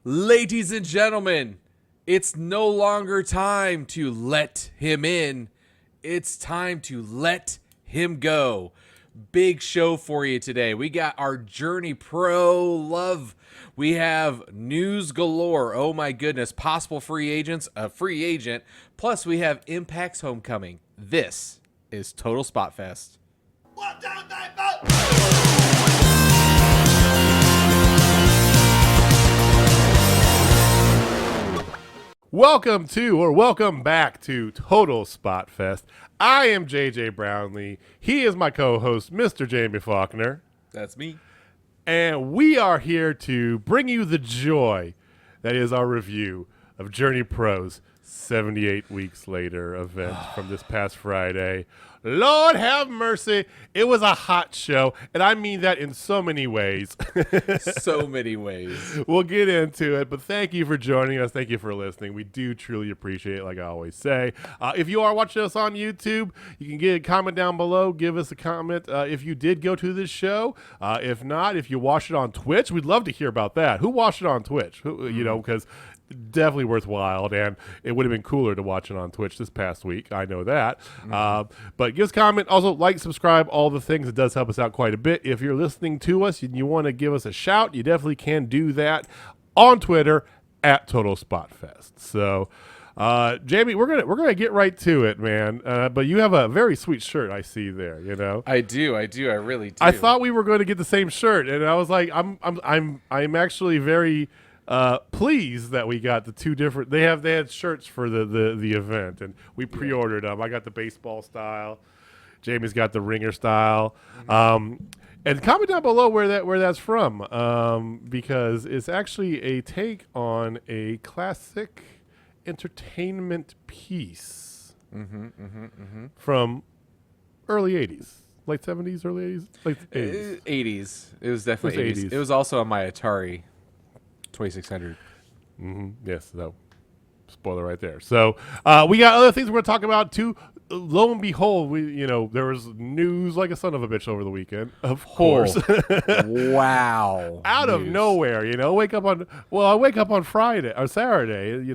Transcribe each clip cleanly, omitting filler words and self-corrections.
Ladies and gentlemen, it's no longer time to let him in. It's time to let him go. Big show for you today. We got our Journey Pro love. We have news galore. Oh my goodness. Possible free agents, a free agent. Plus we have Impact's homecoming. This is Total Spotfest. 1, 2, 3, 4. Welcome back to Total Spotfest. I am JJ Brownlee. He is my co-host, Mr. Jamie Faulkner. That's me. And we are here to bring you the joy that is our review of Journey Pro's 78 Weeks Later event from this past Friday. Lord have mercy. It was a hot show, and I mean that in so many ways. So many ways. We'll get into it, but thank you for joining us. Thank you for listening. We do truly appreciate it, like I always say. If you are watching us on YouTube, you can get a comment down below. Give us a comment if you did go to this show. If not, if you watched it on Twitch, we'd love to hear about that. Who watched it on Twitch? You know, because definitely worthwhile, and it would have been cooler to watch it on Twitch this past week. I know that. But give us a comment. Also, like, subscribe, all the things. It does help us out quite a bit. If you're listening to us and you want to give us a shout, you definitely can do that on Twitter at Total Spotfest. So, Jamie, we're gonna get right to it, man. But you have a very sweet shirt I see there. You know, I do. I really do. I thought we were going to get the same shirt, and I was like, I'm actually very pleased that we got the two different. They had shirts for the event, and we pre-ordered them. I got the baseball style. Jamie's got the ringer style. And comment down below where that's from, because it's actually a take on a classic entertainment piece from early 80s. Late 70s, early 80s? Late 80s. 80s. It was definitely It was 80s. 80s. It was also on my Atari 2600. Yes, so spoiler right there. So we got other things we're going to talk about too. Lo and behold, there was news like a son of a bitch over the weekend, of course. Wow. Out of nowhere, I wake up on Friday or Saturday,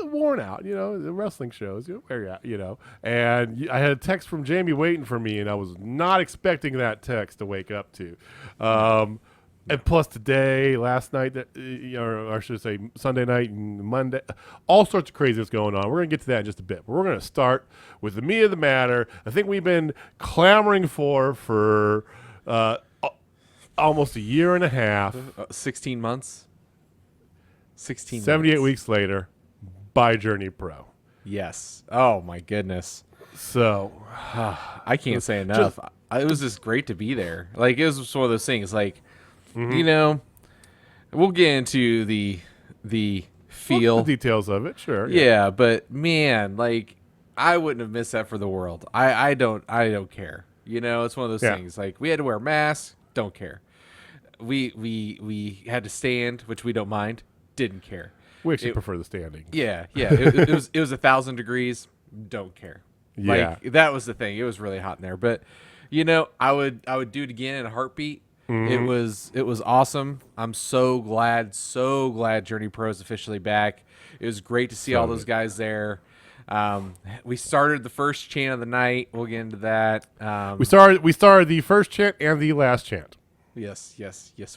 worn out, the wrestling shows, where you at, and I had a text from Jamie waiting for me, and I was not expecting that text to wake up to. And plus today, last night, or I should say Sunday night and Monday, all sorts of craziness going on. We're going to get to that in just a bit. But we're going to start with the meat of the matter. I think we've been clamoring for almost a year and a half. 16 months? 16 78 months. weeks later, by Journey Pro. Yes. Oh, my goodness. So, I can't say enough. It was just great to be there. Like, it was just one of those things, like, we'll get into the feel. the details of it, sure. Yeah, but man, like, I wouldn't have missed that for the world. I don't care. It's one of those things. Like, we had to wear masks, don't care. We had to stand, which we don't mind, didn't care. We actually prefer the standing. Yeah. It was 1,000 degrees, don't care. Yeah. Like, that was the thing. It was really hot in there, but I would do it again in a heartbeat. It was awesome. I'm so glad Journey Pro is officially back. It was great to see all those guys there. We started the first chant of the night. We'll get into that. We started the first chant and the last chant. Yes,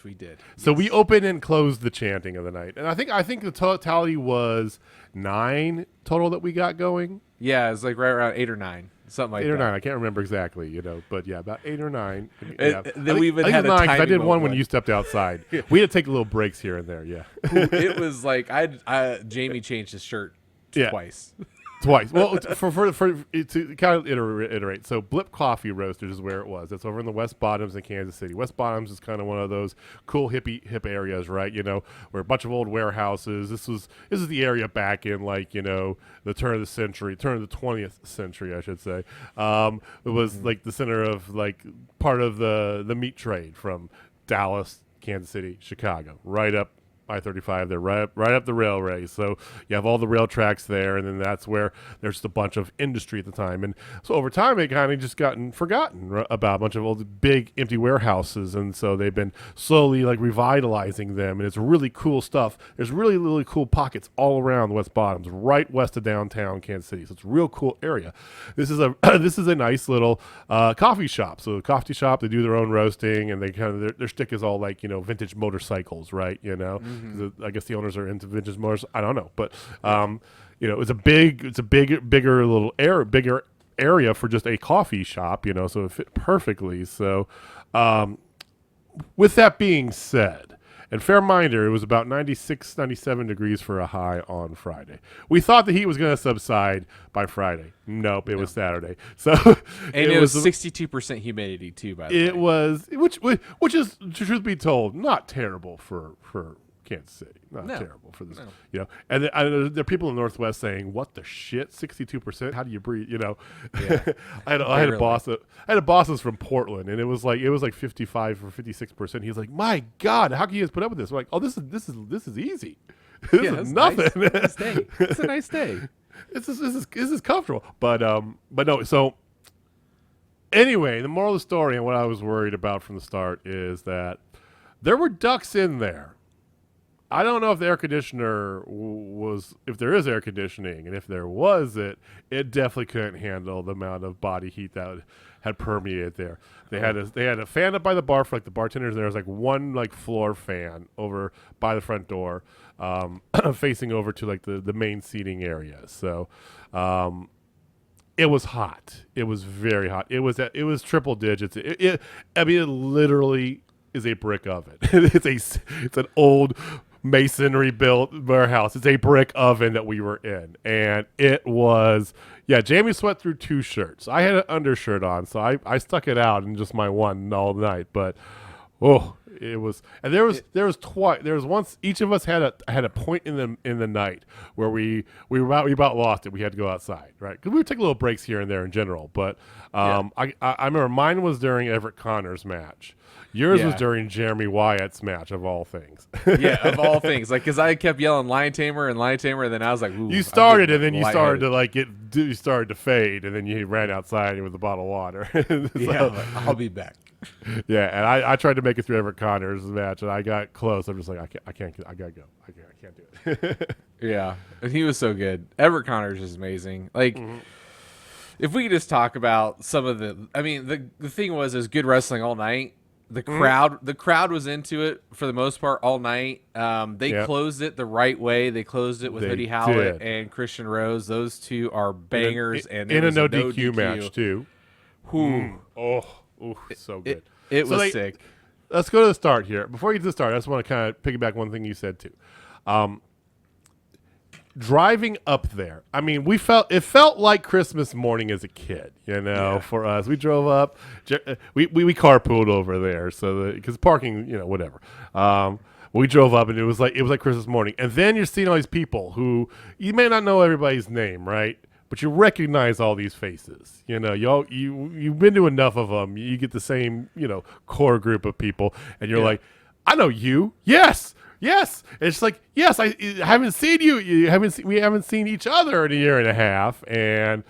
we did. So we opened and closed the chanting of the night, and I think the totality was 9 total that we got going. Yeah, it was like right around 8 or 9. Something like that. 8 or 9, I can't remember exactly, but yeah, about 8 or 9. Then we even had a 9 'cause I tiny did one moment. when you stepped outside. We had to take little breaks here and there, yeah. It was like Jamie changed his shirt twice. Twice. Well, to kind of iterate, so Blip Coffee Roasters is where it was. It's over in the West Bottoms in Kansas City. West Bottoms is kind of one of those cool hip areas, right? Where a bunch of old warehouses. This is the area back in the turn of the 20th century, I should say. It was like the center of part of the meat trade from Dallas, Kansas City, Chicago, right up I-35. They're right up the railway. So you have all the rail tracks there, and then that's where there's just a bunch of industry at the time. And so over time, it kind of just gotten forgotten about a bunch of old big empty warehouses. And so they've been slowly like revitalizing them, and it's really cool stuff. There's really, really cool pockets all around the West Bottoms, right west of downtown Kansas City. So it's a real cool area. This is a this is a nice little coffee shop. So the coffee shop, they do their own roasting, and they kind of their shtick is all like, you know, vintage motorcycles, right? You know, I guess the owners are into vintage motors. I don't know, but you know, it's a bigger little bigger area for just a coffee shop. You know, so it fit perfectly. So, with that being said, and fair minder, it was about 96, 97 degrees for a high on Friday. We thought the heat was going to subside by Friday. Nope, it was Saturday. So, and it was 62% humidity too. By the way, it was, which is, truth be told, not terrible for Kansas City. Not terrible for this, you know. And there are people in the Northwest saying, "What the shit? 62%? How do you breathe?" You know. Yeah. I had a boss that was from Portland, and it was like 55 or 56%. He's like, "My God, how can you guys put up with this?" I'm like, "Oh, this is easy. This is nothing. Nice day. It's a nice day. This is comfortable." But no. So anyway, the moral of the story and what I was worried about from the start is that there were ducks in there. I don't know if the air conditioner if there is air conditioning, and if there was it definitely couldn't handle the amount of body heat that had permeated there. They had a fan up by the bar for like the bartenders. There was like one like floor fan over by the front door, facing over to like the main seating area. So, it was hot. It was very hot. It was triple digits. It literally is a brick oven. It's an old masonry built warehouse. It's a brick oven that we were in, and it was Jamie sweat through 2 shirts. I had an undershirt on, so I stuck it out in just my one all night. But it was, and there was once each of us had a point in the night where we about lost it. We had to go outside, right? Because we would take little breaks here and there in general. But I remember mine was during Everett Connor's match. Yours was during Jeremy Wyatt's match, of all things. Of all things. Like, because I kept yelling Lion Tamer, and then I was like, ooh. You started, and then you started to you started to fade, and then you ran outside with a bottle of water. I'll be back. Yeah, and I tried to make it through Everett Connor's match, and I got close. I'm just like, I can't, I gotta go. I can't do it. Yeah, and he was so good. Everett Connor's is amazing. Like, if we could just talk about some of the thing was good wrestling all night. The crowd was into it for the most part all night. They closed it the right way. They closed it with Hoodie Howlett and Christian Rose. Those two are bangers, and in a no DQ match too. So good. It was sick. Let's go to the start here. Before we get to the start, I just want to kind of piggyback one thing you said too. Driving up there, I mean, it felt like Christmas morning as a kid, you know. For us, we drove up, we carpooled over there, so because parking, you know, whatever. We drove up, and it was like Christmas morning, and then you're seeing all these people who you may not know everybody's name, right? But you recognize all these faces, you know. You've been to enough of them, you get the same, you know, core group of people, and you're like, I know you, yes. And it's like, yes, I haven't seen you. We haven't seen each other in a year and a half. And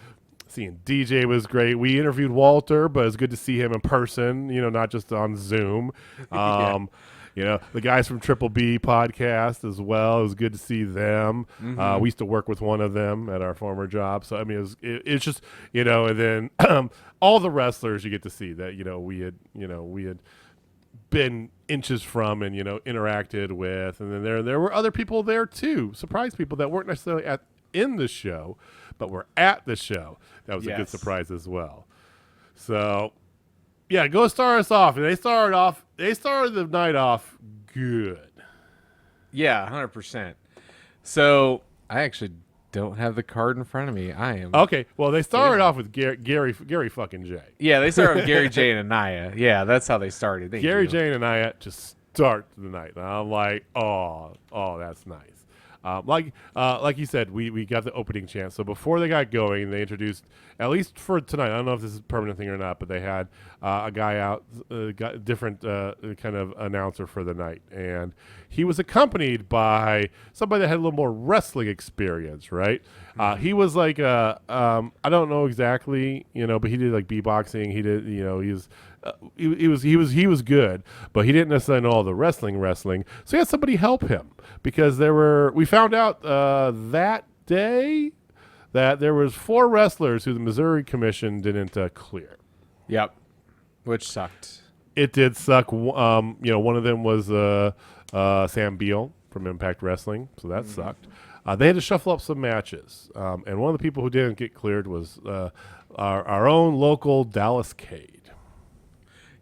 seeing DJ was great. We interviewed Walter, but it's good to see him in person, you know, not just on Zoom. You know, the guys from Triple B podcast as well. It was good to see them. We used to work with one of them at our former job. So, I mean, it's just, you know, and then all the wrestlers you get to see that, you know, we had been inches from and, you know, interacted with. And then there were other people there too, surprise people that weren't necessarily in the show, but were at the show. That was a good surprise as well. So yeah, go start us off. And they started the night off good. Yeah, 100%. So I actually don't have the card in front of me. I am okay. Well, they started off with Gary fucking J. Yeah, they started with Gary J and Anaya. Yeah, that's how they started. Gary J and Anaya just start the night, and I'm like, oh, that's nice. Like you said, we got the opening chant. So before they got going, they introduced, at least for tonight, I don't know if this is a permanent thing or not, but they had a guy out, got a different kind of announcer for the night, and he was accompanied by somebody that had a little more wrestling experience, right? He was like I don't know exactly, but he did like beatboxing. He did, he was good, but he didn't necessarily know all the wrestling. So he had somebody help him, because we found out that day that there was 4 wrestlers who the Missouri Commission didn't clear. Yep, which sucked. It did suck. One of them was Sam Beal from Impact Wrestling, so that sucked. They had to shuffle up some matches, and one of the people who didn't get cleared was our own local Dallas Cade.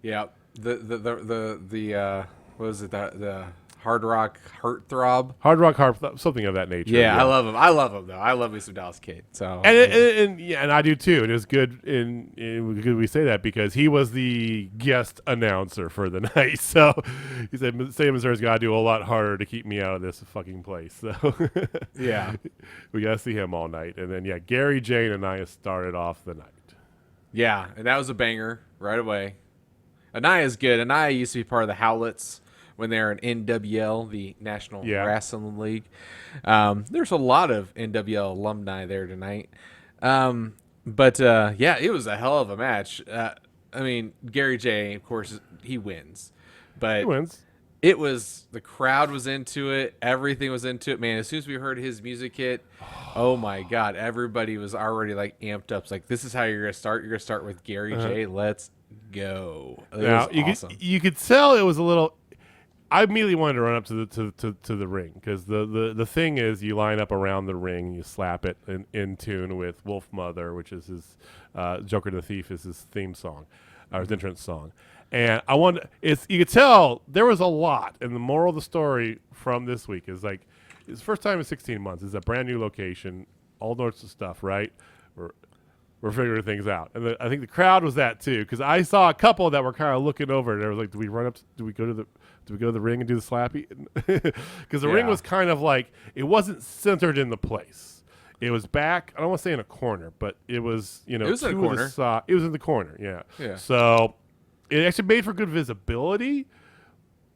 Yeah, the what was it, the Hard Rock Heartthrob? Something of that nature. Yeah, I love him. I love him though. I love me some Dallas Cade. So and I do too. It is good. Good we say that because he was the guest announcer for the night. So he said, "State of Missouri's got to do a lot harder to keep me out of this fucking place." So yeah, we got to see him all night. And then Gary, Jane, and Anaya started off the night. Yeah, and that was a banger right away. Anaya's good. Anaya used to be part of the Howlets when they were in NWL, the National Wrestling League. There's a lot of NWL alumni there tonight. But it was a hell of a match. I mean, Gary J, of course, he wins. But he wins. The crowd was into it. Everything was into it. Man, as soon as we heard his music hit, oh my God, everybody was already like amped up. It's like, this is how you're going to start. You're going to start with Gary J. Let's go. It was awesome. You could tell it was a little. I immediately wanted to run up to the ring, because the thing is, you line up around the ring and you slap it in tune with Wolf Mother, which is his Joker the Thief is his theme song, or his entrance song. And you could tell there was a lot. And the moral of the story from this week is like, it's the first time in 16 months. It's a brand new location, all sorts of stuff, right? We're figuring things out. And I think the crowd was that too, because I saw a couple that were kind of looking over and they were like, do we go to the ring and do the slappy? Because the ring was kind of like, it wasn't centered in the place. It was back, I don't want to say in a corner, but it was, it was in a corner. It was in the corner, yeah. So it actually made for good visibility,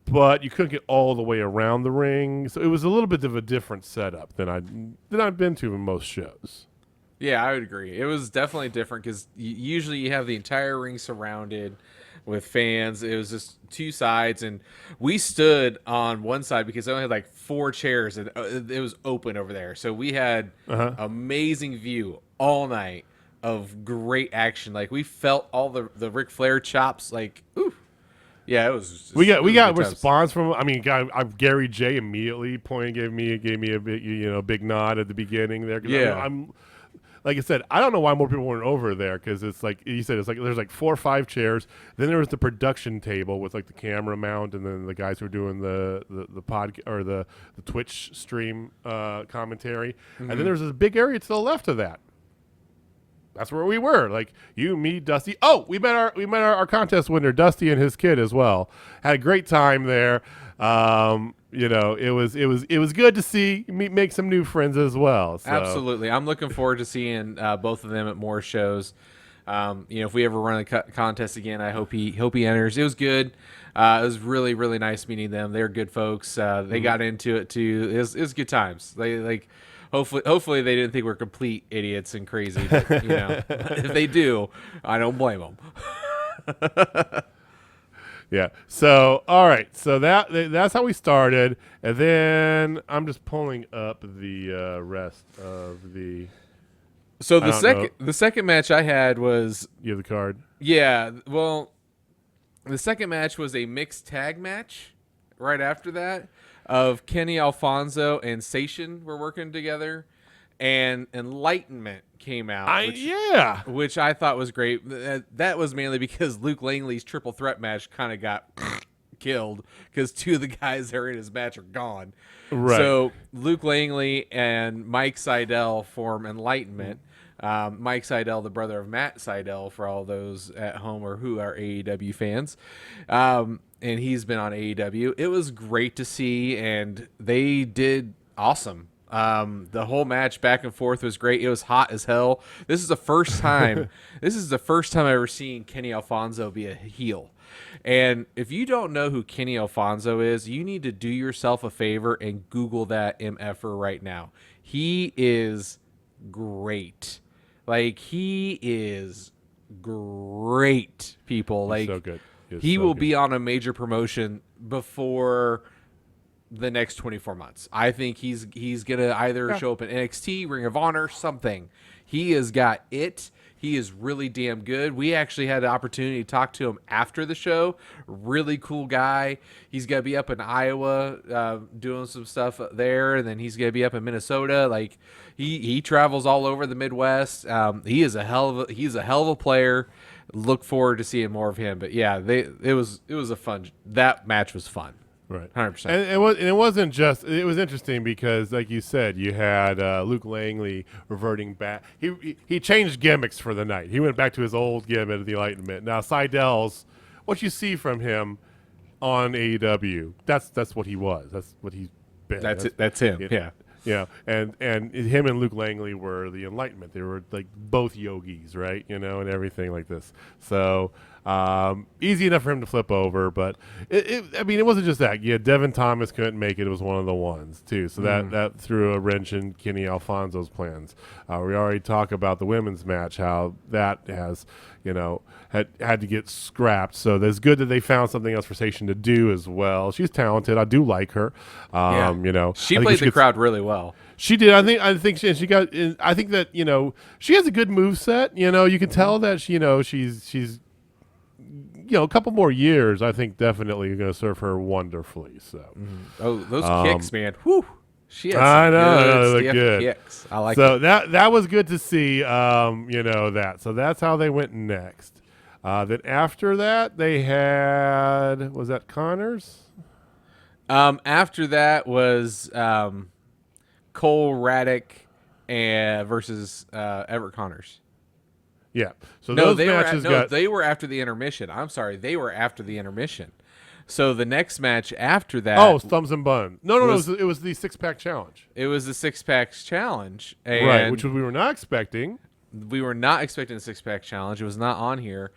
but you couldn't get all the way around the ring. So it was a little bit of a different setup than I've been to in most shows. Yeah, I would agree. It was definitely different because usually you have the entire ring surrounded with fans. It was just 2 sides, and we stood on one side because I only had like 4 chairs, and it was open over there. So we had amazing view all night of great action. Like, we felt all the Ric Flair chops. Like, ooh. Yeah, it was. Just, we got response from. I mean, Gary J immediately gave me a big big nod at the beginning there. Yeah, I'm like I said, I don't know why more people weren't over there, because it's like you said, it's like there's like 4 or 5 chairs. Then there was the production table with like the camera mount, and then the guys who were doing the pod or the Twitch stream commentary, and then there's this big area to the left of that. That's where we were. Like, you, me, Dusty. Oh, we met our contest winner, Dusty, and his kid as well. Had a great time there. It was good to see make some new friends as well. So. Absolutely, I'm looking forward to seeing both of them at more shows. If we ever run a contest again, I hope he enters. It was good. It was really, really nice meeting them. They're good folks. They got into it too. It was good times. They like. Hopefully they didn't think we're complete idiots and crazy. But, if they do, I don't blame them. Yeah. So, all right. So that's how we started, and then I'm just pulling up the rest of the. So the second match I had was. You have the card. Yeah. Well, the second match was a mixed tag match. Right after that, of Kenny Alfonso and Sation were working together, and Enlightenment came out, which I thought was great. That was mainly because Luke Langley's triple threat match kind of got killed because 2 of the guys that are in his match are gone. Right. So Luke Langley and Mike Seidel form Enlightenment. Mike Seidel, the brother of Matt Seidel, for all those at home or who are AEW fans. And he's been on AEW. It was great to see, and they did awesome. The whole match back and forth was great. It was hot as hell. This is the first time. This is the first time I've ever seen Kenny Alfonso be a heel. And if you don't know who Kenny Alfonso is, you need to do yourself a favor and Google that MFer right now. He is great. Like, he is great, people. Like, so good. He will be on a major promotion before the next 24 months. I think he's going to either show up in NXT, Ring of Honor, something. He has got it. He is really damn good. We actually had the opportunity to talk to him after the show. Really cool guy. He's going to be up in Iowa doing some stuff there, and then he's going to be up in Minnesota. Like, he travels all over the Midwest. He's a hell of a player. Look forward to seeing more of him. But yeah, it was a fun. That match was fun. Right, 100%. And it wasn't just. It was interesting because, like you said, you had Luke Langley reverting back. He changed gimmicks for the night. He went back to his old gimmick of the Enlightenment. Now Seidel's, what you see from him on AEW, that's what he was. That's what he's been. That's him. Yeah. Yeah, and him and Luke Langley were the Enlightenment. They were like both yogis, right? You know, and everything like this. So easy enough for him to flip over, but I mean, it wasn't just that. Yeah, Devin Thomas couldn't make it. It was one of the ones too. So that threw a wrench in Kenny Alfonso's plans. We already talked about the women's match, how that has, had to get scrapped. So it's good that they found something else for Station to do as well. She's talented. I do like her. She played the crowd really well. She did. I think she got. I think that she has a good moveset. You can tell that she's a couple more years. I think definitely going to serve her wonderfully. So oh, those kicks, man. Whew. She has I know good, they look good. Kicks. I like so it. that was good to see. That. So that's how they went next. Then after that they had, was that Connors? After that was Cole Raddick versus Everett Connors. Yeah. So those matches they were after the intermission. I'm sorry, they were after the intermission. So the next match after that. Oh, Thumbs and Bun. No. It was the 6-pack challenge. It was the 6-pack challenge, and right? Which we were not expecting. We were not expecting the 6-pack challenge. It was not on here.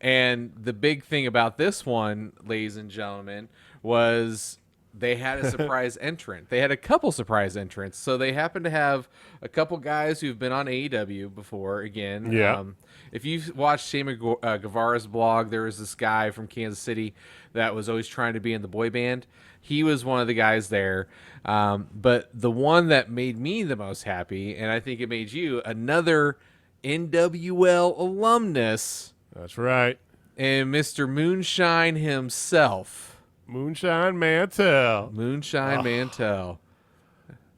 And the big thing about this one, ladies and gentlemen, was they had a surprise entrant. They had a couple surprise entrants. So they happened to have a couple guys who've been on AEW before. Again, yeah. If you've watched Shane Guevara's blog, there was this guy from Kansas City that was always trying to be in the boy band. He was one of the guys there. But the one that made me the most happy, and I think it made you, another NWL alumnus. That's right. And Mr. Moonshine himself. Moonshine Mantel. Mantel.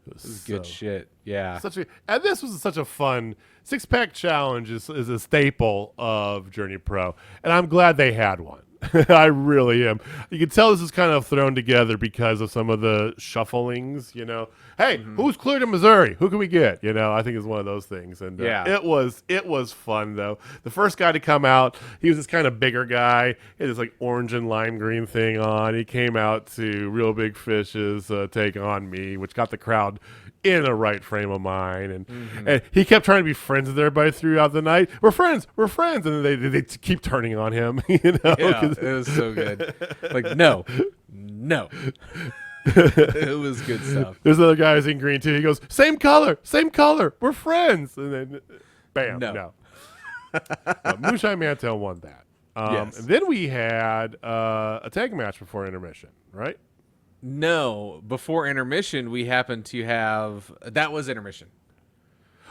This is good shit. Yeah. And this was such a fun 6-pack challenge is a staple of Journey Pro. And I'm glad they had one. I really am. You can tell this is kind of thrown together because of some of the shufflings, Hey, who's cleared in Missouri? Who can we get? I think it's one of those things. And it was fun though. The first guy to come out, he was this kind of bigger guy. He had this like orange and lime green thing on. He came out to Real Big Fish's Take On Me, which got the crowd in a right frame of mind, and he kept trying to be friends with everybody throughout the night. We're friends, and then they keep turning on him. Yeah, it was so good. Like no. It was good stuff. There's other guys in green too. He goes, same color. We're friends, and then bam, no. Moonshine Mantel won that. Yes. And then we had a tag match before intermission, right? No, before intermission, we happened to have that was intermission.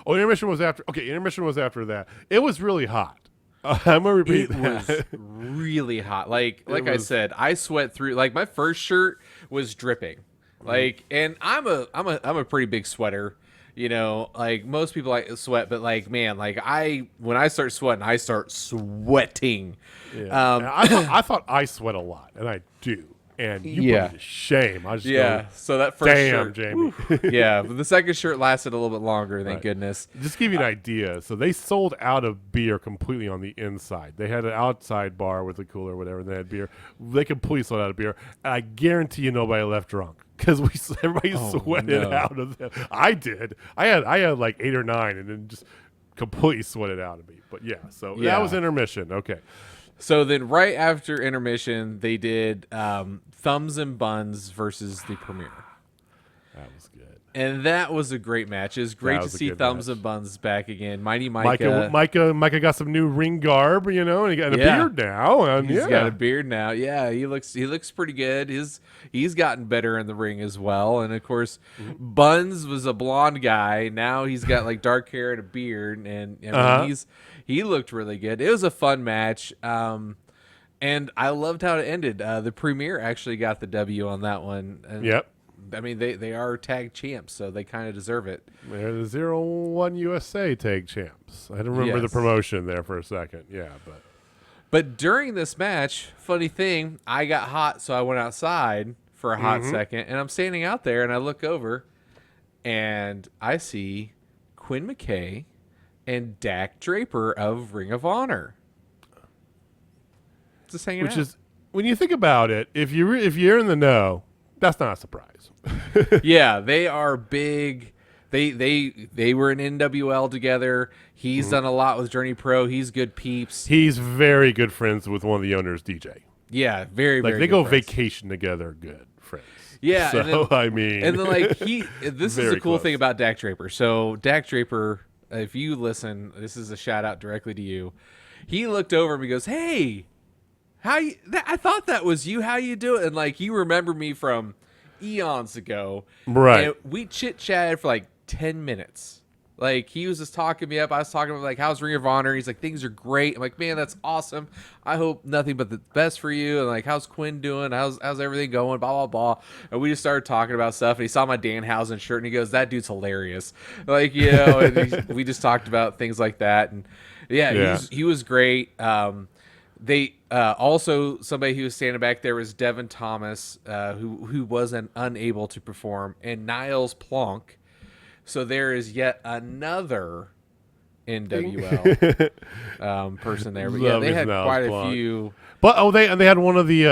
Oh, intermission was after. Okay, intermission was after that. It was really hot. I'm gonna repeat that. It was really hot. Like I said, I sweat through. Like my first shirt was dripping. Like, and I'm a pretty big sweater. Like most people like sweat, but like man, like when I start sweating, I start sweating. Yeah. I thought I sweat a lot, and I do. and you put me to shame. I just go, so that first damn, shirt, Jamie. yeah, but the second shirt lasted a little bit longer, thank goodness. Just to give you an idea, so they sold out of beer completely on the inside. They had an outside bar with a cooler or whatever, and they had beer. They completely sold out of beer. And I guarantee you nobody left drunk because everybody sweated out of them. I did. I had like 8 or 9 and then just completely sweated out of me. But yeah, so that was intermission. Okay. So then right after intermission, they did Thumbs and Buns versus the Premier. That was good. And that was a great match. It was great to see Thumbs and Buns back again. Mighty Micah. Micah got some new ring garb, and he got a beard now. And he's got a beard now. Yeah, he looks pretty good. He's gotten better in the ring as well. And of course, Buns was a blonde guy. Now he's got like dark hair and a beard, and he looked really good. It was a fun match. And I loved how it ended. The Premier actually got the W on that one. And yep. I mean, they are tag champs, so they kind of deserve it. They're the 0-1 USA tag champs. I didn't remember the promotion there for a second. Yeah, but during this match, funny thing, I got hot, so I went outside for a hot second, and I'm standing out there, and I look over, and I see Quinn McKay and Dak Draper of Ring of Honor. Just hanging out. Which is, when you think about it, if you're in the know, that's not a surprise. Yeah, they are big. They were in NWL together. He's done a lot with Journey Pro. He's good peeps. He's very good friends with one of the owners, DJ. Yeah, very like very they good go friends. Vacation together, good friends. Yeah, so and then, I mean, and then like this is a cool close. thing about Dak Draper. So Dak Draper, if you listen, this is a shout out directly to you. He looked over and he goes, "Hey, I thought that was you. How you doing?" And like you remember me from eons ago, right? And we chit chatted for like 10 minutes. Like he was just talking me up. I was talking about like, how's Ring of Honor? He's like, things are great. I'm like, man, that's awesome. I hope nothing but the best for you. And like, how's Quinn doing? How's everything going? Blah blah blah. And we just started talking about stuff. And he saw my Danhausen shirt and he goes, that dude's hilarious. Like and we just talked about things like that. And he was great. They also, somebody who was standing back there was Devin Thomas, who wasn't unable to perform, and Niles Plonk. So there is yet another NWL person there. But yeah, they had quite a few. But they had one of the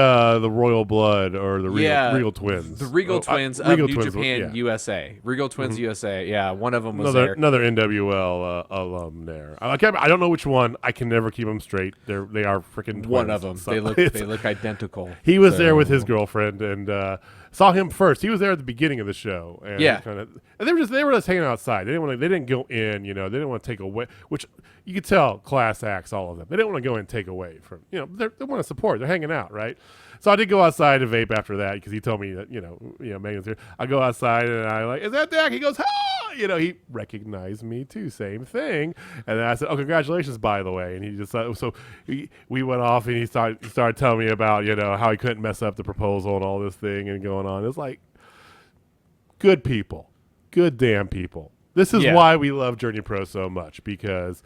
Royal Blood or the Regal Twins. The Regal Twins of New Japan USA. Regal Twins USA. Yeah, one of them was there. Another NWL alum there. I don't know which one. I can never keep them straight. They are freaking twins. One of them. So they look identical. He was there with his girlfriend and saw him first. He was there at the beginning of the show. And and they were just hanging outside. They didn't go in. They didn't want to take away. Which you could tell, class acts, all of them. They didn't want to go in and take away from. They want to support. They're hanging out, right? So I did go outside and vape after that because he told me that Megan's here. I go outside and I like, is that Dak? He goes, ah! He recognized me too. Same thing. And then I said, oh, congratulations, by the way. And he just we went off and he started telling me about how he couldn't mess up the proposal and all this thing and going on. It's like good people, good damn people. This is why we love Journey Pro so much, because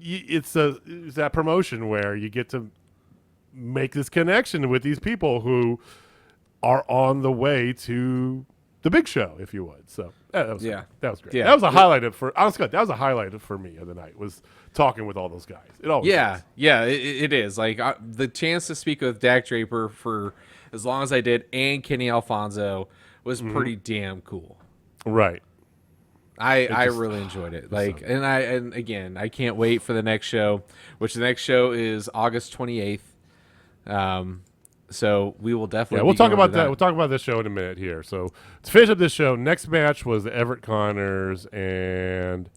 it's that promotion where you get to make this connection with these people who are on the way to the big show, if you would. So that was great. Yeah. That was a highlight for me of the night, was talking with all those guys. It always is. It is. Like the chance to speak with Dak Draper for as long as I did, and Kenny Alfonso, was pretty damn cool. Right. I really enjoyed it. Like, and again, I can't wait for the next show, which the next show is August 28th. So we will definitely. We'll talk about that. We'll talk about this show in a minute here. So to finish up this show, next match was the Everett Connors and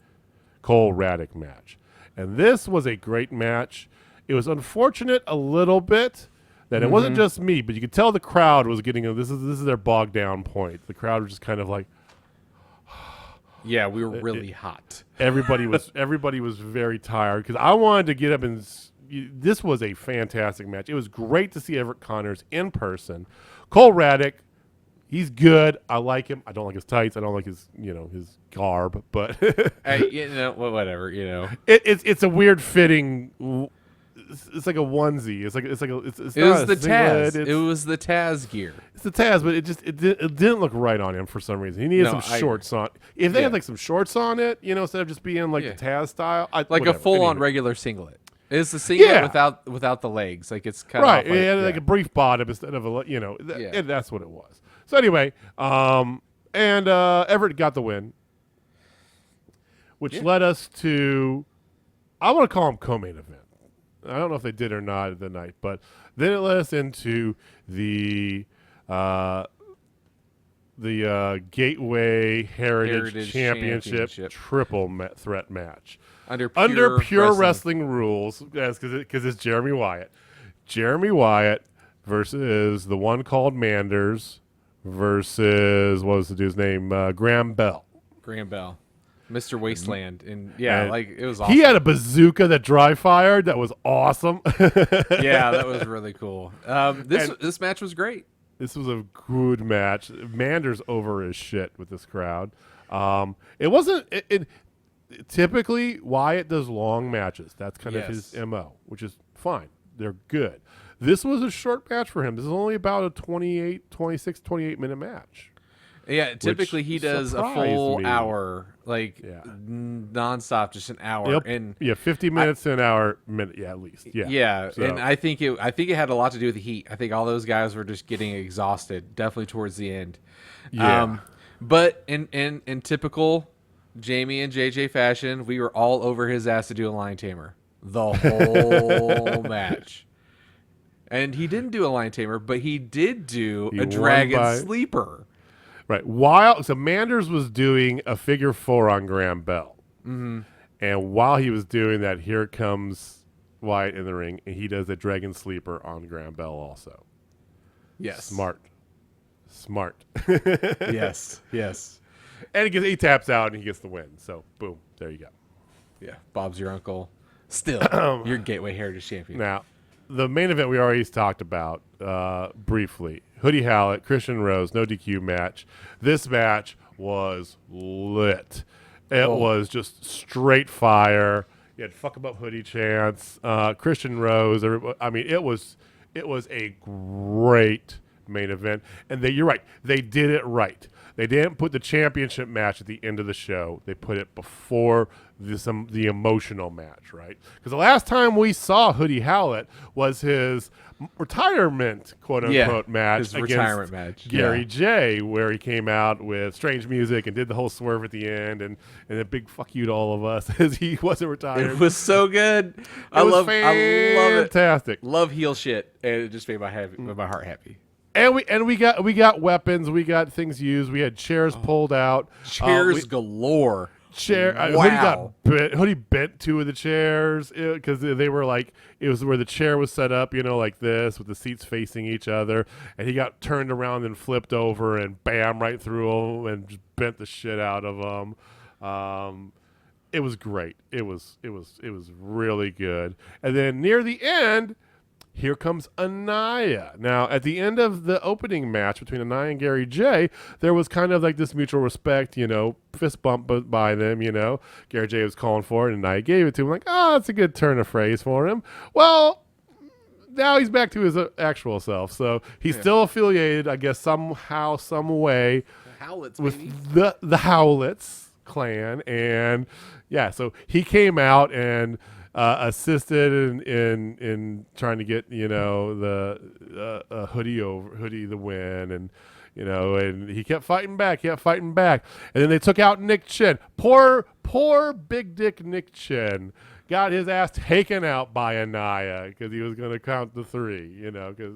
Cole Raddick match, and this was a great match. It was unfortunate a little bit that it wasn't just me, but you could tell the crowd was getting this is their bogged down point. The crowd was just kind of like. Yeah, we were really hot. Everybody was very tired because I wanted to get up and. This was a fantastic match. It was great to see Everett Connors in person. Cole Raddick, he's good. I like him. I don't like his tights. I don't like his his garb. But hey, whatever. It's a weird fitting it's like a onesie. It's It not was a the singlet, Taz. It was the Taz gear. It's the Taz, but it didn't look right on him for some reason. He needed some shorts on. If they had like some shorts on it, instead of just being like the Taz style, A full-on regular singlet. It's the singlet without the legs. Like it's kind right. of It had like a brief bottom instead of and that's what it was. So anyway, and Everett got the win, which led us to, I want to call him co-main event. I don't know if they did or not the night, but then it led us into the Gateway Heritage Championship triple threat match under pure wrestling rules, because it's Jeremy Wyatt. Jeremy Wyatt versus the one called Manders versus, what was the dude's name? Graham Bell. Mr. Wasteland. And it was awesome. He had a bazooka that dry fired. That was awesome. Yeah, that was really cool. This match was great. This was a good match. Manders over his shit with this crowd. It wasn't. Typically, Wyatt does long matches. That's kind of his MO, which is fine. They're good. This was a short match for him. This is only about a 28 minute match. Yeah, typically he does a full hour, nonstop, just an hour. Yep. 50 minutes to an hour, minute, at least. Yeah. Yeah, so. And I think it had a lot to do with the heat. I think all those guys were just getting exhausted, definitely towards the end. Yeah. But in typical Jamie and JJ fashion, we were all over his ass to do a lion tamer the whole match. And he didn't do a lion tamer, but he did do a dragon sleeper. Right. So Manders was doing a figure 4 on Graham Bell. Mm-hmm. And while he was doing that, here comes Wyatt in the ring, and he does a dragon sleeper on Graham Bell also. Yes. Smart. Yes. And he taps out, and he gets the win. So, boom. There you go. Yeah. Bob's your uncle. Still, your Gateway Heritage Champion. Now, the main event we already talked about briefly. Hoodie Hallett, Christian Rose, no DQ match. This match was lit. It was just straight fire. You had fuck 'em up Hoodie chants. Christian Rose. It was a great main event. And you're right. They did it right. They didn't put the championship match at the end of the show. They put it before the emotional match, right? Because the last time we saw Hoodie Hallett was his retirement, quote-unquote, match his against retirement match. Gary J, where he came out with strange music and did the whole swerve at the end and a big fuck you to all of us as he wasn't retired. It was so good. I love it. Fantastic. Love heel shit. And it just made my heart happy. And we got weapons. We got things used. We had chairs pulled out. Chairs galore. Wow. Hoodie bent 2 of the chairs because they were it was where the chair was set up, like this with the seats facing each other, and he got turned around and flipped over and bam right through them and just bent the shit out of them. It was great. It was really good. And then near the end, here comes Anaya. Now, at the end of the opening match between Anaya and Gary J, there was kind of like this mutual respect, fist bump by them, Gary J was calling for it, and Anaya gave it to him, that's a good turn of phrase for him. Well, now he's back to his actual self, so he's still affiliated, I guess, somehow, some way, with the Howletts clan, and so he came out and assisted in trying to get the Hoodie the win, and and he kept fighting back, and then they took out Nick Chen. Poor big dick Nick Chen got his ass taken out by Anaya because he was going to count the 3, cause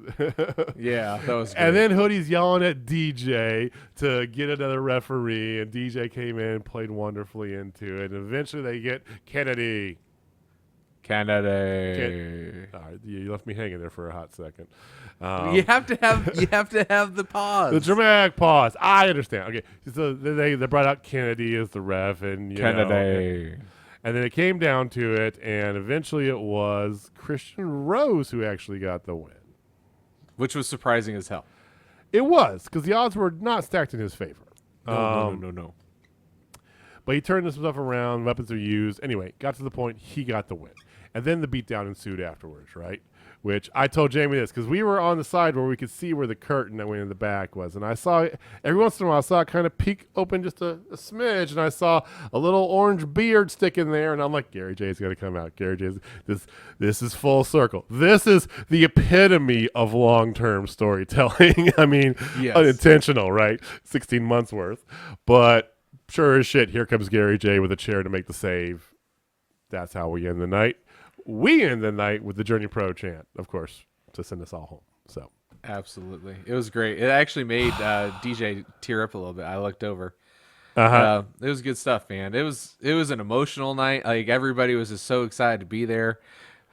yeah, that was good. And then Hoodie's yelling at DJ to get another referee, and DJ came in and played wonderfully into it, and eventually they get Kennedy. All right, you left me hanging there for a hot second. You have to have the pause. The dramatic pause. I understand. Okay, so they brought out Kennedy as the ref, and and then it came down to it, and eventually it was Christian Rose who actually got the win, which was surprising as hell. It was, because the odds were not stacked in his favor. No. But he turned this stuff around. Weapons are used. Anyway, got to the point. He got the win. and then the beatdown ensued afterwards, right? Which I told Jamie this because we were on the side where we could see where the curtain that went in the back was. And I saw every once in a while, I saw it kind of peek open just a smidge. And I saw a little orange beard stick in there. And I'm like, Gary J's got to come out. Gary J's, this is full circle. This is the epitome of long-term storytelling. I mean, Yes. unintentional, right? 16 months worth. But sure as shit, here comes Gary J with a chair to make the save. That's how we end the night. We end the night with the Journey Pro chant, of course, to send us all home. So Absolutely. It was great. It actually made DJ tear up a little bit. I looked over. It was good stuff, man. It was an emotional night. Like, everybody was just so excited to be there.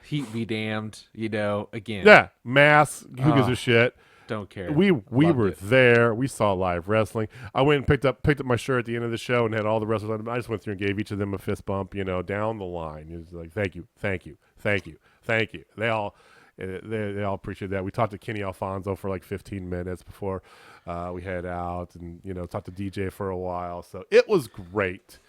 Heat be damned, again. yeah, mass. Who gives a shit? Don't care. We Loved were it. there. We saw live wrestling. I went and picked up my shirt at the end of the show and had all the wrestlers on. I just went through and gave each of them a fist bump, down the line. It was like, thank you, thank you, thank you, thank you. They all appreciate that. We talked to Kenny Alfonso for like 15 minutes before we head out, and talked to DJ for a while. So it was great.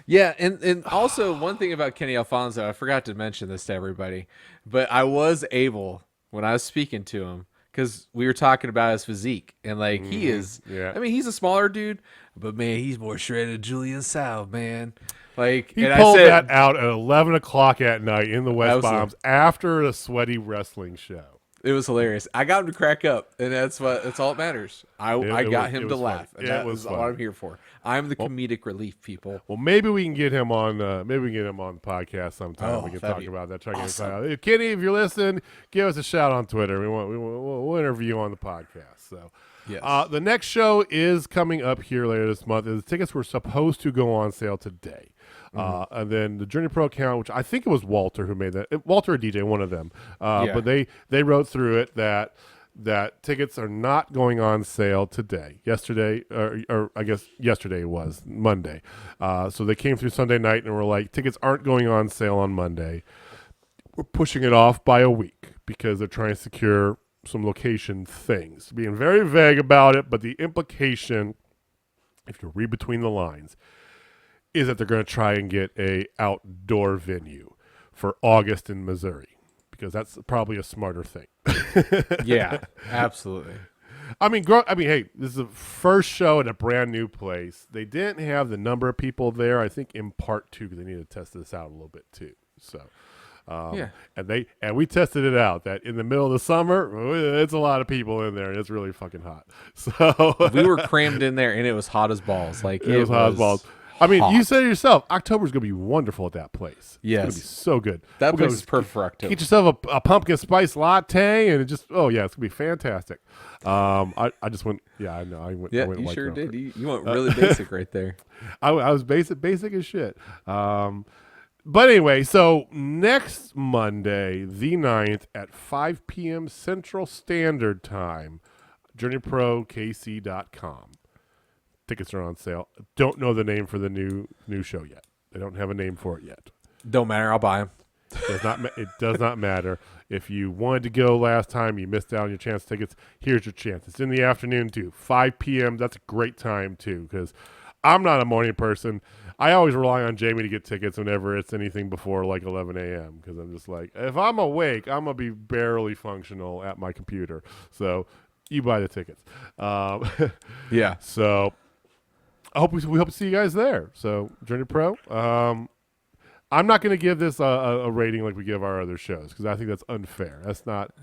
Yeah, and also one thing about Kenny Alfonso, I forgot to mention this to everybody, but I was able, when I was speaking to him, because we were talking about his physique, and like he is, yeah. I mean, he's a smaller dude, but man, he's more shredded than Julian Sau, man. Like, He and pulled I said, that out at 11 o'clock at night in the West Absolutely. Bombs after a sweaty wrestling show. it was hilarious. I got him to crack up, and that's all that matters. I it got was- him it to was laugh, funny. and It that was is what funny. I'm here for. I'm the comedic relief, people. Well, maybe we can get him on. Maybe we can get him on the podcast sometime. Oh, We can that'd talk be about that. Try to get awesome. him out. Kenny, if you're listening, give us a shout on Twitter. We'll interview you on the podcast. So, Yes. the next show is coming up here later this month. The tickets were supposed to go on sale today, and then the Journey Pro account, which I think it was Walter who made that. Walter or DJ, one of them. Yeah. But they wrote through it that tickets are not going on sale today. Yesterday, or I guess yesterday was Monday. So they came through Sunday night and were like, tickets aren't going on sale on Monday. We're pushing it off by a week because they're trying to secure some location things. Being very vague about it, but the implication, if you read between the lines, is that they're going to try and get a outdoor venue for August in Missouri, because that's probably a smarter thing. Yeah, absolutely. I mean, hey, this is the first show at a brand new place. They didn't have the number of people there, I think, in part two, because they need to test this out a little bit too. So, Yeah. and we tested it out that in the middle of the summer, it's a lot of people in there, and it's really fucking hot. So We were crammed in there, and it was hot as balls. Like, it was hot as balls. I mean, hot. you said it yourself. October's gonna be wonderful at that place. Yes. It's gonna be so good. That We'll place go is perfect for October. Get yourself a pumpkin spice latte, and it's gonna be fantastic. I just went. Yeah, I know. I went. Yeah, I went you white sure girl. did. You went really basic right there. I was basic as shit. But anyway, so next Monday, the 9th at 5 p.m. Central Standard Time, JourneyProKC.com. Tickets are on sale. Don't know the name for the new show yet. They don't have a name for it yet. Don't matter. I'll buy them. It does not matter. If you wanted to go last time, you missed out on your chance tickets. Here's your chance. It's in the afternoon too, 5 p.m. That's a great time too, because I'm not a morning person. I always rely on Jamie to get tickets whenever it's anything before like 11 a.m. because I'm just like, if I'm awake, I'm gonna be barely functional at my computer. So you buy the tickets. Yeah. So we hope to see you guys there. So Journey Pro. I'm not going to give this a rating like we give our other shows, because I think that's unfair. That's not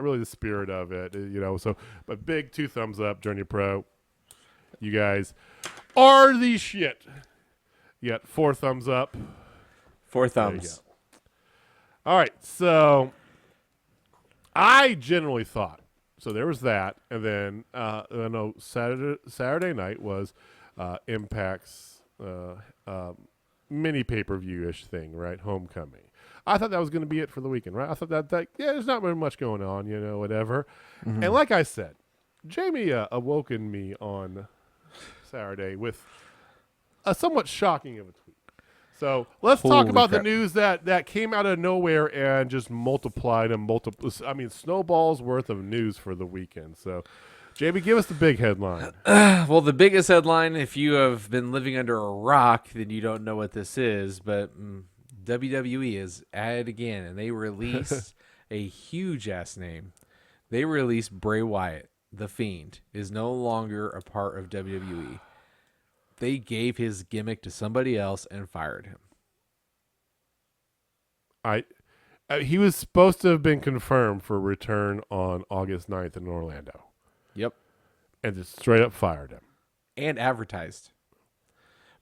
really the spirit of it, So, but big 2 thumbs up, Journey Pro. You guys are the shit. You got 4 thumbs up. 4 There you thumbs. go. All right, so I generally thought, so there was that, and then I know Saturday night was Impact's mini pay-per-view-ish thing, right? Homecoming. I thought that was going to be it for the weekend, right? I thought that there's not very much going on, whatever. And like I said, Jamie awoken me on Saturday with a somewhat shocking of a tweet. So let's talk Holy about crap. the news that came out of nowhere and just multiplied and snowballs worth of news for the weekend. So, Jamie, give us the big headline. Well, the biggest headline, if you have been living under a rock, then you don't know what this is. But WWE is at it again, and they released a huge ass name. They released Bray Wyatt, the Fiend, is no longer a part of WWE. They gave his gimmick to somebody else and fired him. He was supposed to have been confirmed for return on August 9th in Orlando. Yep. And just straight up fired him. And advertised.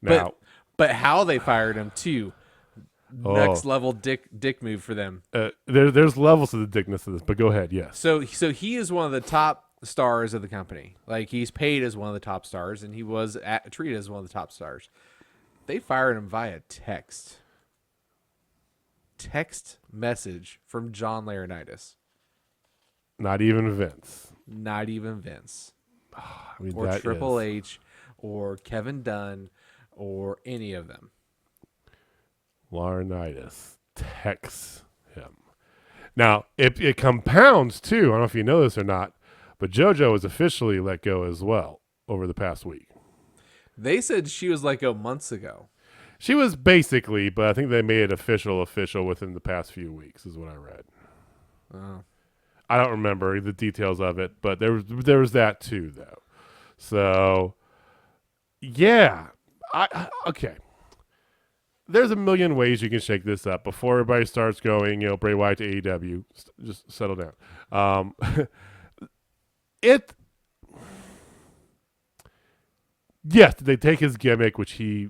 Now, but how they fired him too. Next level dick move for them. There's levels to the dickness of this, but go ahead. Yes. So he is one of the top stars of the company. Like, he's paid as one of the top stars, and he was treated as one of the top stars. They fired him via text message from John Laurinaitis. Not even Vince. I mean, or Triple H or Kevin Dunn or any of them. Laurinaitis texts him. Now, it compounds too. I don't know if you know this or not, but JoJo was officially let go as well over the past week. They said she was let go months ago. She was basically, but I think they made it official within the past few weeks, is what I read. Oh. I don't remember the details of it, but there was that too, though. So, yeah. Okay. There's a million ways you can shake this up before everybody starts going, Bray Wyatt to AEW. Just settle down. Yes, did they take his gimmick, which he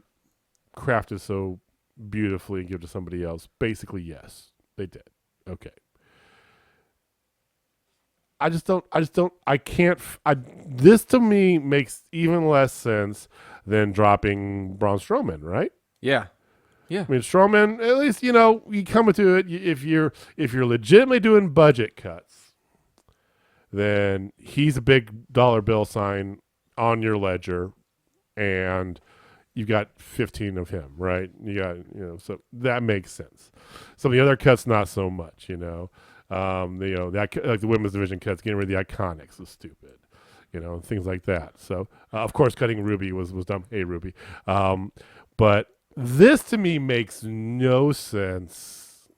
crafted so beautifully, and give to somebody else? Basically, yes, they did. Okay. This to me makes even less sense than dropping Braun Strowman, right? Yeah. I mean, Strowman, at least, you come into it, if you're legitimately doing budget cuts, then he's a big dollar bill sign on your ledger, and you've got 15 of him, right? You got, so that makes sense. Some of the other cuts, not so much, like the women's division cuts, getting rid of the Iconics is stupid, things like that. So, of course, cutting Ruby was dumb. Hey, Ruby. But this to me makes no sense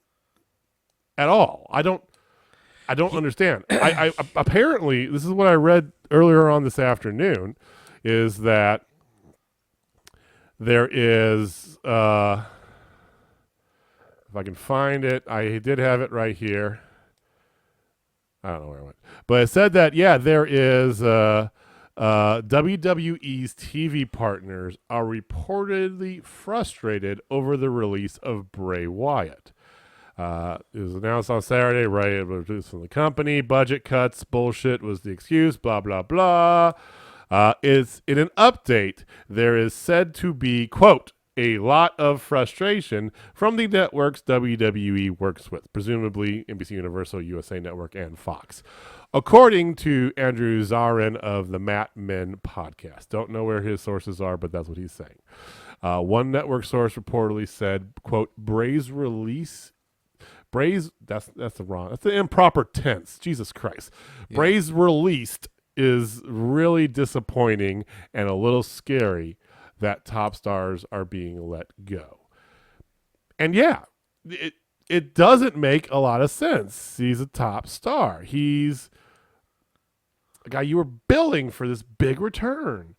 at all. I don't understand. I apparently, this is what I read earlier on this afternoon, is that there is, if I can find it, I did have it right here. I don't know where I went. But it said that, there is WWE's TV partners are reportedly frustrated over the release of Bray Wyatt. It was announced on Saturday, right? It was reduced from the company. Budget cuts, bullshit was the excuse, blah, blah, blah. Is in an update, there is said to be, quote, a lot of frustration from the networks WWE works with, presumably NBC Universal, USA Network, and Fox. According to Andrew Zarin of the Matt Men podcast. Don't know where his sources are, but that's what he's saying. One network source reportedly said, quote, that's the improper tense. Jesus Christ. Yeah. Bray's released is really disappointing and a little scary that top stars are being let go. And it doesn't make a lot of sense. He's a top star. He's a guy you were billing for this big return.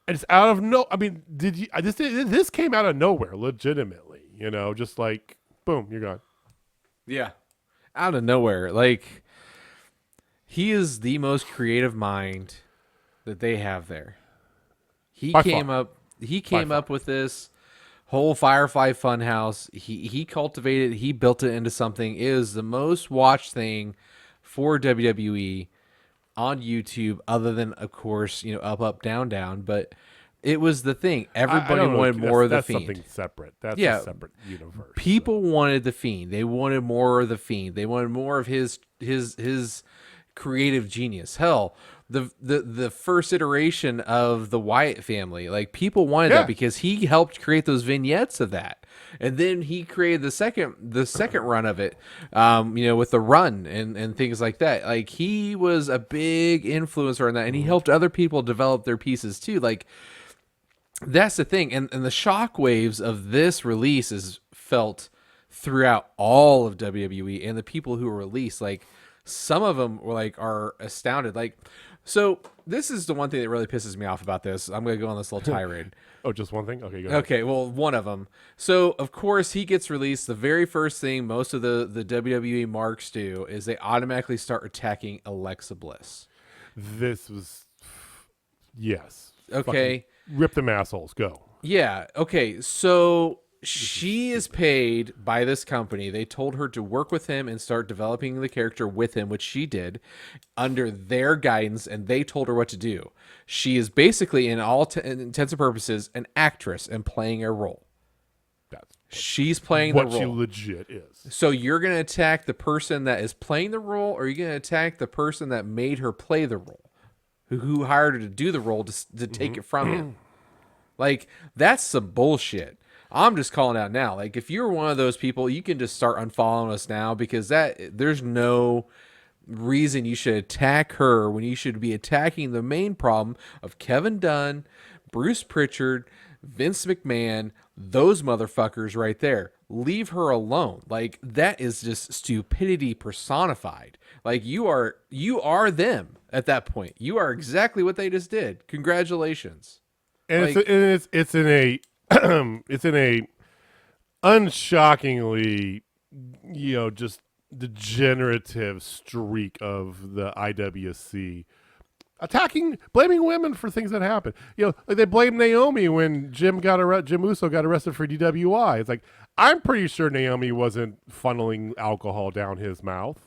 And it's out of this came out of nowhere, legitimately, just like, boom, you're gone. Yeah. Out of nowhere. Like, he is the most creative mind that they have there. He came up with this whole Firefly Funhouse. He cultivated, he built it into something. It is the most watched thing for WWE on YouTube, other than, of course, up, up, down, down. But it was the thing. Everybody wanted more of the Fiend. That's something separate. That's a separate universe. People wanted the Fiend. They wanted more of the Fiend. They wanted more of his creative genius. Hell, the first iteration of the Wyatt family, like, people wanted that because he helped create those vignettes of that, and then he created the second run of it, with the run and things like that. Like, he was a big influencer in that, and he helped other people develop their pieces too. Like, that's the thing, and the shockwaves of this release is felt throughout all of WWE, and the people who were released, like some of them were like are astounded. Like, so this is the one thing that really pisses me off about this. I'm going to go on this little tirade. Oh, just one thing? Okay, go ahead. Okay, well, one of them. So, of course, he gets released. The very first thing most of the WWE marks do is they automatically start attacking Alexa Bliss. This was, yes. Okay. Fucking rip them assholes. Go. Yeah. Okay. So she is paid by this company. They told her to work with him and start developing the character with him, which she did under their guidance, and they told her what to do. She is basically, in all intents and purposes, an actress and playing a role. She's playing the role. What she legit is. So you're going to attack the person that is playing the role, or are you going to attack the person that made her play the role? Who hired her to do the role to take it from him? Like, that's some bullshit. I'm just calling out now. Like, if you're one of those people, you can just start unfollowing us now, because there's no reason you should attack her when you should be attacking the main problem of Kevin Dunn, Bruce Pritchard, Vince McMahon, those motherfuckers right there. Leave her alone. Like, that is just stupidity personified. Like, you are them at that point. You are exactly what they just did. Congratulations. And Like, it's in a it's in a unshockingly, just degenerative streak of the IWC blaming women for things that happen. Like they blamed Naomi when Jim Uso got arrested for DWI. It's like, I'm pretty sure Naomi wasn't funneling alcohol down his mouth.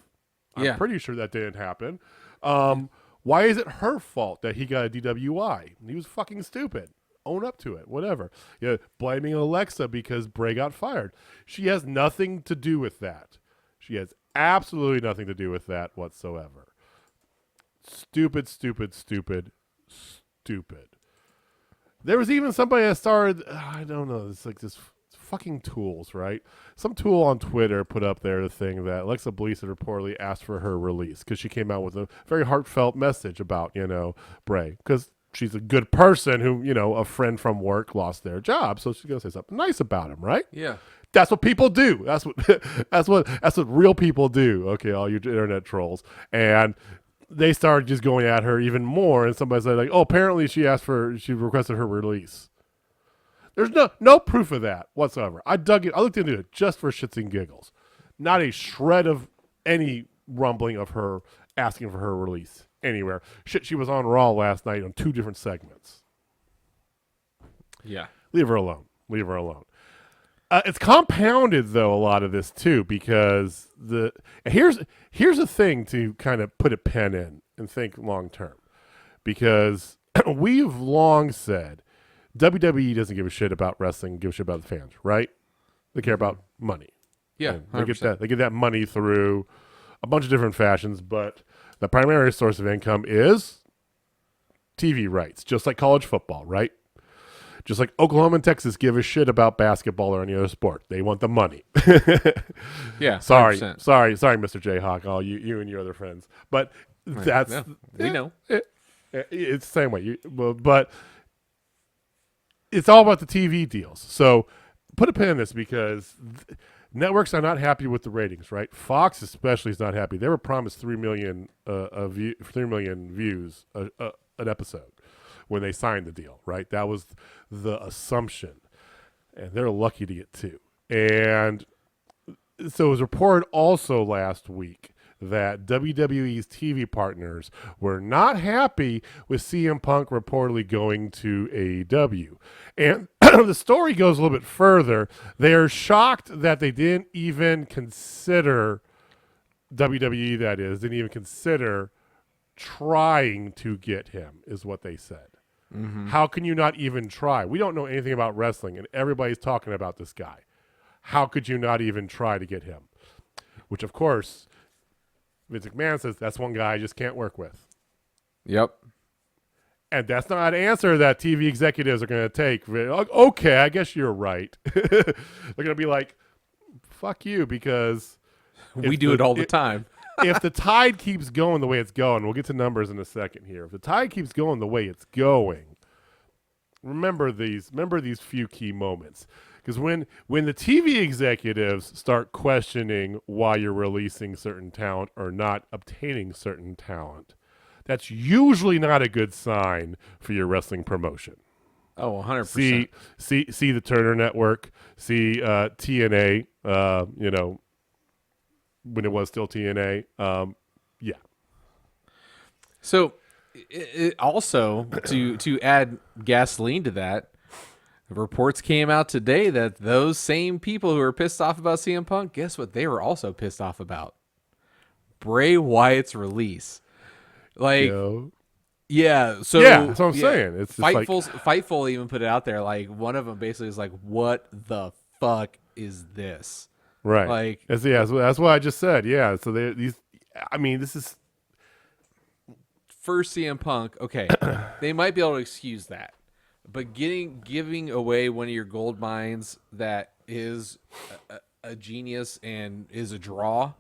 I'm pretty sure that didn't happen. Why is it her fault that he got a DWI? He was fucking stupid. Own up to it, whatever. Blaming Alexa because Bray got fired. She has nothing to do with that. She has absolutely nothing to do with that whatsoever. Stupid, stupid, stupid, stupid. There was even somebody that started, I don't know, it's like this fucking tools, right? Some tool on Twitter put up there the thing that Alexa Bliss had reportedly asked for her release because she came out with a very heartfelt message about, Bray. Because she's a good person who, a friend from work lost their job. So she's going to say something nice about him, right? yeah. That's what people do. That's what real people do. Okay, all you internet trolls. And they started just going at her even more. And somebody said, like, oh, apparently she requested her release. There's no proof of that whatsoever. I looked into it just for shits and giggles. Not a shred of any rumbling of her asking for her release anywhere. Shit, she was on Raw last night on 2 different segments. Yeah. Leave her alone. It's compounded, though, a lot of this, too, because here's a thing to kind of put a pen in and think long term. Because we've long said WWE doesn't give a shit about wrestling, give a shit about the fans, right? They care about money. Yeah, they get that money through a bunch of different fashions, but the primary source of income is TV rights, just like college football, right? Just like Oklahoma and Texas give a shit about basketball or any other sport. They want the money. Yeah. Sorry, 100%. Mr. Jayhawk, all you and your other friends. But that's Yeah, we know. It's the same way. But it's all about the TV deals. So put a pin in this because networks are not happy with the ratings, right? Fox especially is not happy. They were promised 3 million views an episode when they signed the deal, right? That was the assumption, and they're lucky to get 2. And so it was reported also last week that WWE's TV partners were not happy with CM Punk reportedly going to AEW. And the story goes a little bit further. They are shocked that they didn't even consider, WWE that is, didn't even consider trying to get him, is what they said. Mm-hmm. How can you not even try? We don't know anything about wrestling, and everybody's talking about this guy. How could you not even try to get him? Which, of course, Vince McMahon says that's one guy I just can't work with. Yep. And that's not an answer that TV executives are going to take. Okay, I guess you're right. They're going to be like, fuck you, because We do it all the time. If the tide keeps going the way it's going, we'll get to numbers in a second here. If the tide keeps going the way it's going, remember these few key moments. Because when the TV executives start questioning why you're releasing certain talent or not obtaining certain talent, that's usually not a good sign for your wrestling promotion. Oh, 100%. See the Turner Network, see TNA, when it was still TNA. Yeah. So it also, to add gasoline to that, reports came out today that those same people who were pissed off about CM Punk, guess what they were also pissed off about? Bray Wyatt's release. Like, yeah, so yeah, that's what I'm saying. It's Fightful even put it out there. Like, one of them basically is like, "What the fuck is this?" Right. Like, that's what I just said. Yeah. So this is for CM Punk. Okay, they might be able to excuse that, but giving away one of your gold mines that is a genius and is a draw,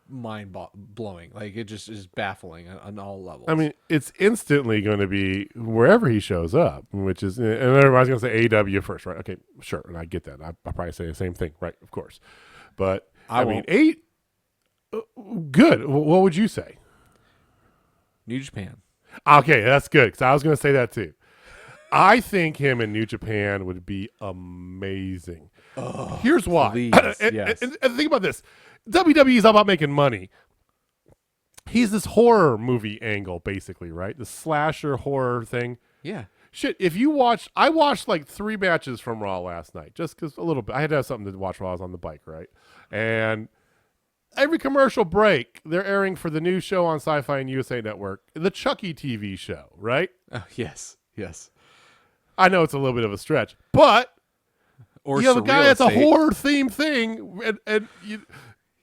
mind blowing. Like, it just is baffling on all levels. I mean, it's instantly going to be wherever he shows up, which is, and everybody's going to say AEW first, right? Okay, sure, and I get that. I'll probably say the same thing, right? Of course, but good. What would you say? New Japan. Okay, that's good because I was going to say that too. I think him in New Japan would be amazing. Oh, here's why. Please, yes. and think about this. WWE is all about making money. He's this horror movie angle, basically, right? The slasher horror thing. Yeah. Shit, I watched like 3 matches from Raw last night, just because a little bit. I had to have something to watch while I was on the bike, right? And every commercial break, they're airing for the new show on Sci-Fi and USA Network, the Chucky TV show, right? Oh, yes. I know it's a little bit of a stretch, but Or you have a guy that's a estate. horror theme thing, and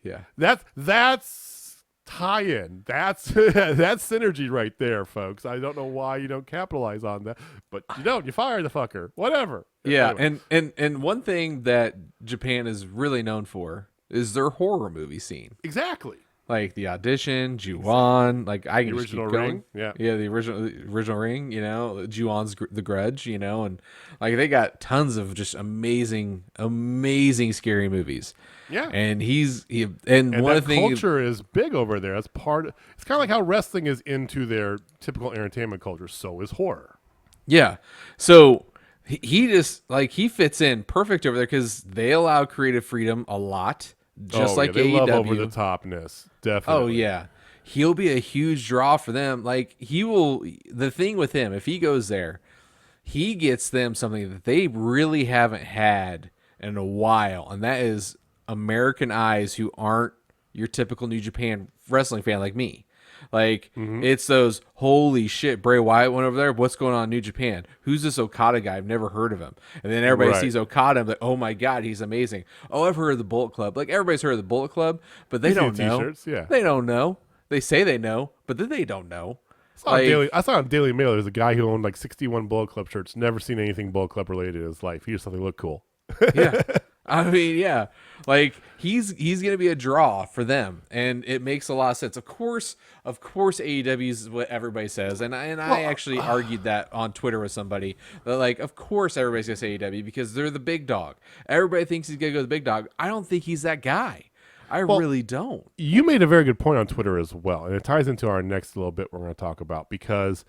Yeah. That's tie-in. That's synergy right there, folks. I don't know why you don't capitalize on that, but you don't. You fire the fucker. Whatever. Yeah, Anyway. and one thing that Japan is really known for is their horror movie scene. Exactly. Like The Audition, Ju-on, like I can The just keep original going. Ring, Yeah, the original Ring, Ju-on's The Grudge, and like they got tons of just amazing scary movies. Yeah. And And one that of the things culture is big over there. That's part. It's kind of like how wrestling is into their typical entertainment culture. So is horror. Yeah. So he just he fits in perfect over there because they allow creative freedom a lot, just like they AEW. love over the topness. Definitely. Oh yeah, he'll be a huge draw for them. Like he will. The thing with him, if he goes there, he gets them something that they really haven't had in a while, and that is American eyes who aren't your typical New Japan wrestling fan like me. Like, it's those, holy shit, Bray Wyatt went over there. What's going on in New Japan? Who's this Okada guy? I've never heard of him. And then everybody sees Okada and like, oh my God, he's amazing. Oh, I've heard of the Bullet Club. Like, everybody's heard of the Bullet Club, but they don't know. T-shirts, yeah. They don't know. They say they know, but then they don't know. I saw on Daily Mail there's a guy who owned like 61 Bullet Club shirts, never seen anything Bullet Club related in his life. He just thought they looked cool. Yeah. I mean, yeah. Like he's gonna be a draw for them, and it makes a lot of sense. Of course, AEW is what everybody says, and I actually argued that on Twitter with somebody that like, of course everybody's gonna say AEW because they're the big dog. Everybody thinks he's gonna go to the big dog. I don't think he's that guy. I really don't. You made a very good point on Twitter as well, and it ties into our next little bit we're going to talk about because,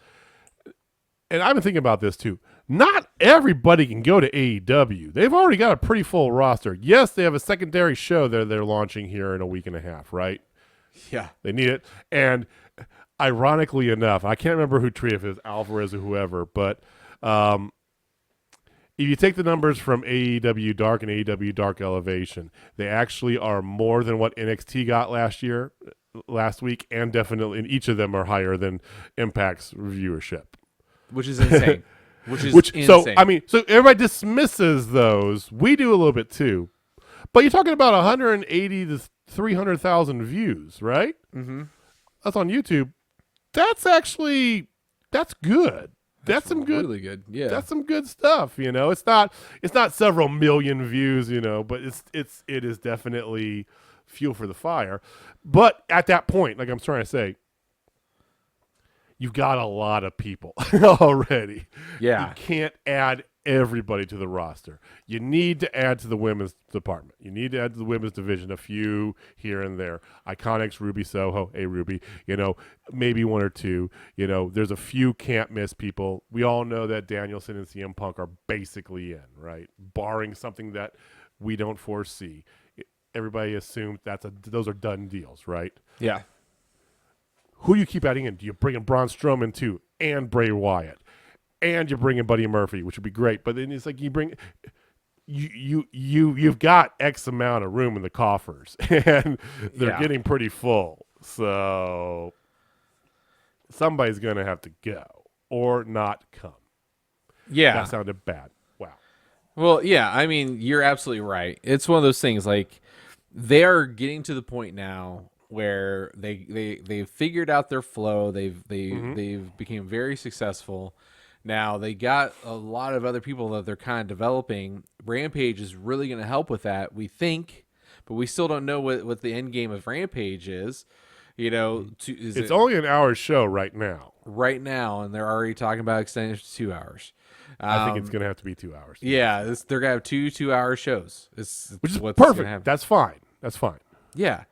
and I've been thinking about this too. Not everybody can go to AEW. They've already got a pretty full roster. Yes, they have a secondary show that they're launching here in a week and a half, right? Yeah. They need it. And ironically enough, I can't remember who tweeted, if it was Alvarez or whoever, but if you take the numbers from AEW Dark and AEW Dark Elevation, they actually are more than what NXT got last week, and definitely, and each of them are higher than Impact's viewership. Which is insane. Insane. So everybody dismisses those. We do a little bit too. But you're talking about 180 to 300,000 views, right? Mm-hmm. That's on YouTube. That's good. That's some good. Really good. Yeah. That's some good stuff. It's not several million views, but it is definitely fuel for the fire. But at that point, like I'm trying to say, you've got a lot of people already. Yeah. You can't add everybody to the roster. You need to add to the women's department. You need to add to the women's division a few here and there. Iconics, Ruby Soho, hey Ruby, maybe one or two. There's a few can't miss people. We all know that Danielson and CM Punk are basically in, right? Barring something that we don't foresee. Everybody assumes those are done deals, right? Yeah. Who you keep adding in? Do you bring in Braun Strowman too, and Bray Wyatt, and you bring in Buddy Murphy, which would be great. But then it's like you've got X amount of room in the coffers, and they're getting pretty full. So somebody's gonna have to go or not come. Yeah, that sounded bad. Wow. Well, yeah, I mean, you're absolutely right. It's one of those things, like, they are getting to the point now where they've figured out their flow. They've become very successful. Now they got a lot of other people that they're kind of developing. Rampage is really going to help with that, we think, but we still don't know what the end game of Rampage is. It's only an hour show right now. Right now, and they're already talking about extending it to 2 hours. I think it's going to have to be 2 hours. Yeah, they're going to have 2-hour shows. Which is perfect. That's fine. Yeah.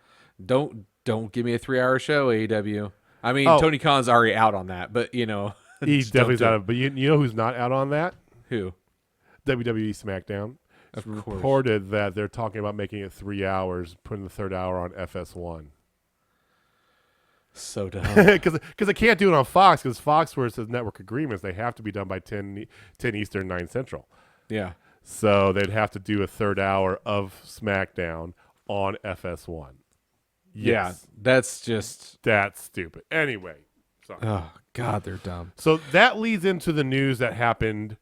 Don't give me a 3-hour show, AEW. I mean, Tony Khan's already out on that, but he's definitely out of. But you know who's not out on that? Who? WWE SmackDown. It's reported that they're talking about making it 3 hours, putting the third hour on FS1. So dumb. Because they can't do it on Fox, because Fox, where it says network agreements, they have to be done by 10 Eastern, 9 Central. Yeah. So they'd have to do a third hour of SmackDown on FS1. Yes. Yeah, that's stupid. Anyway. Sorry. Oh, God, they're dumb. So that leads into the news that happened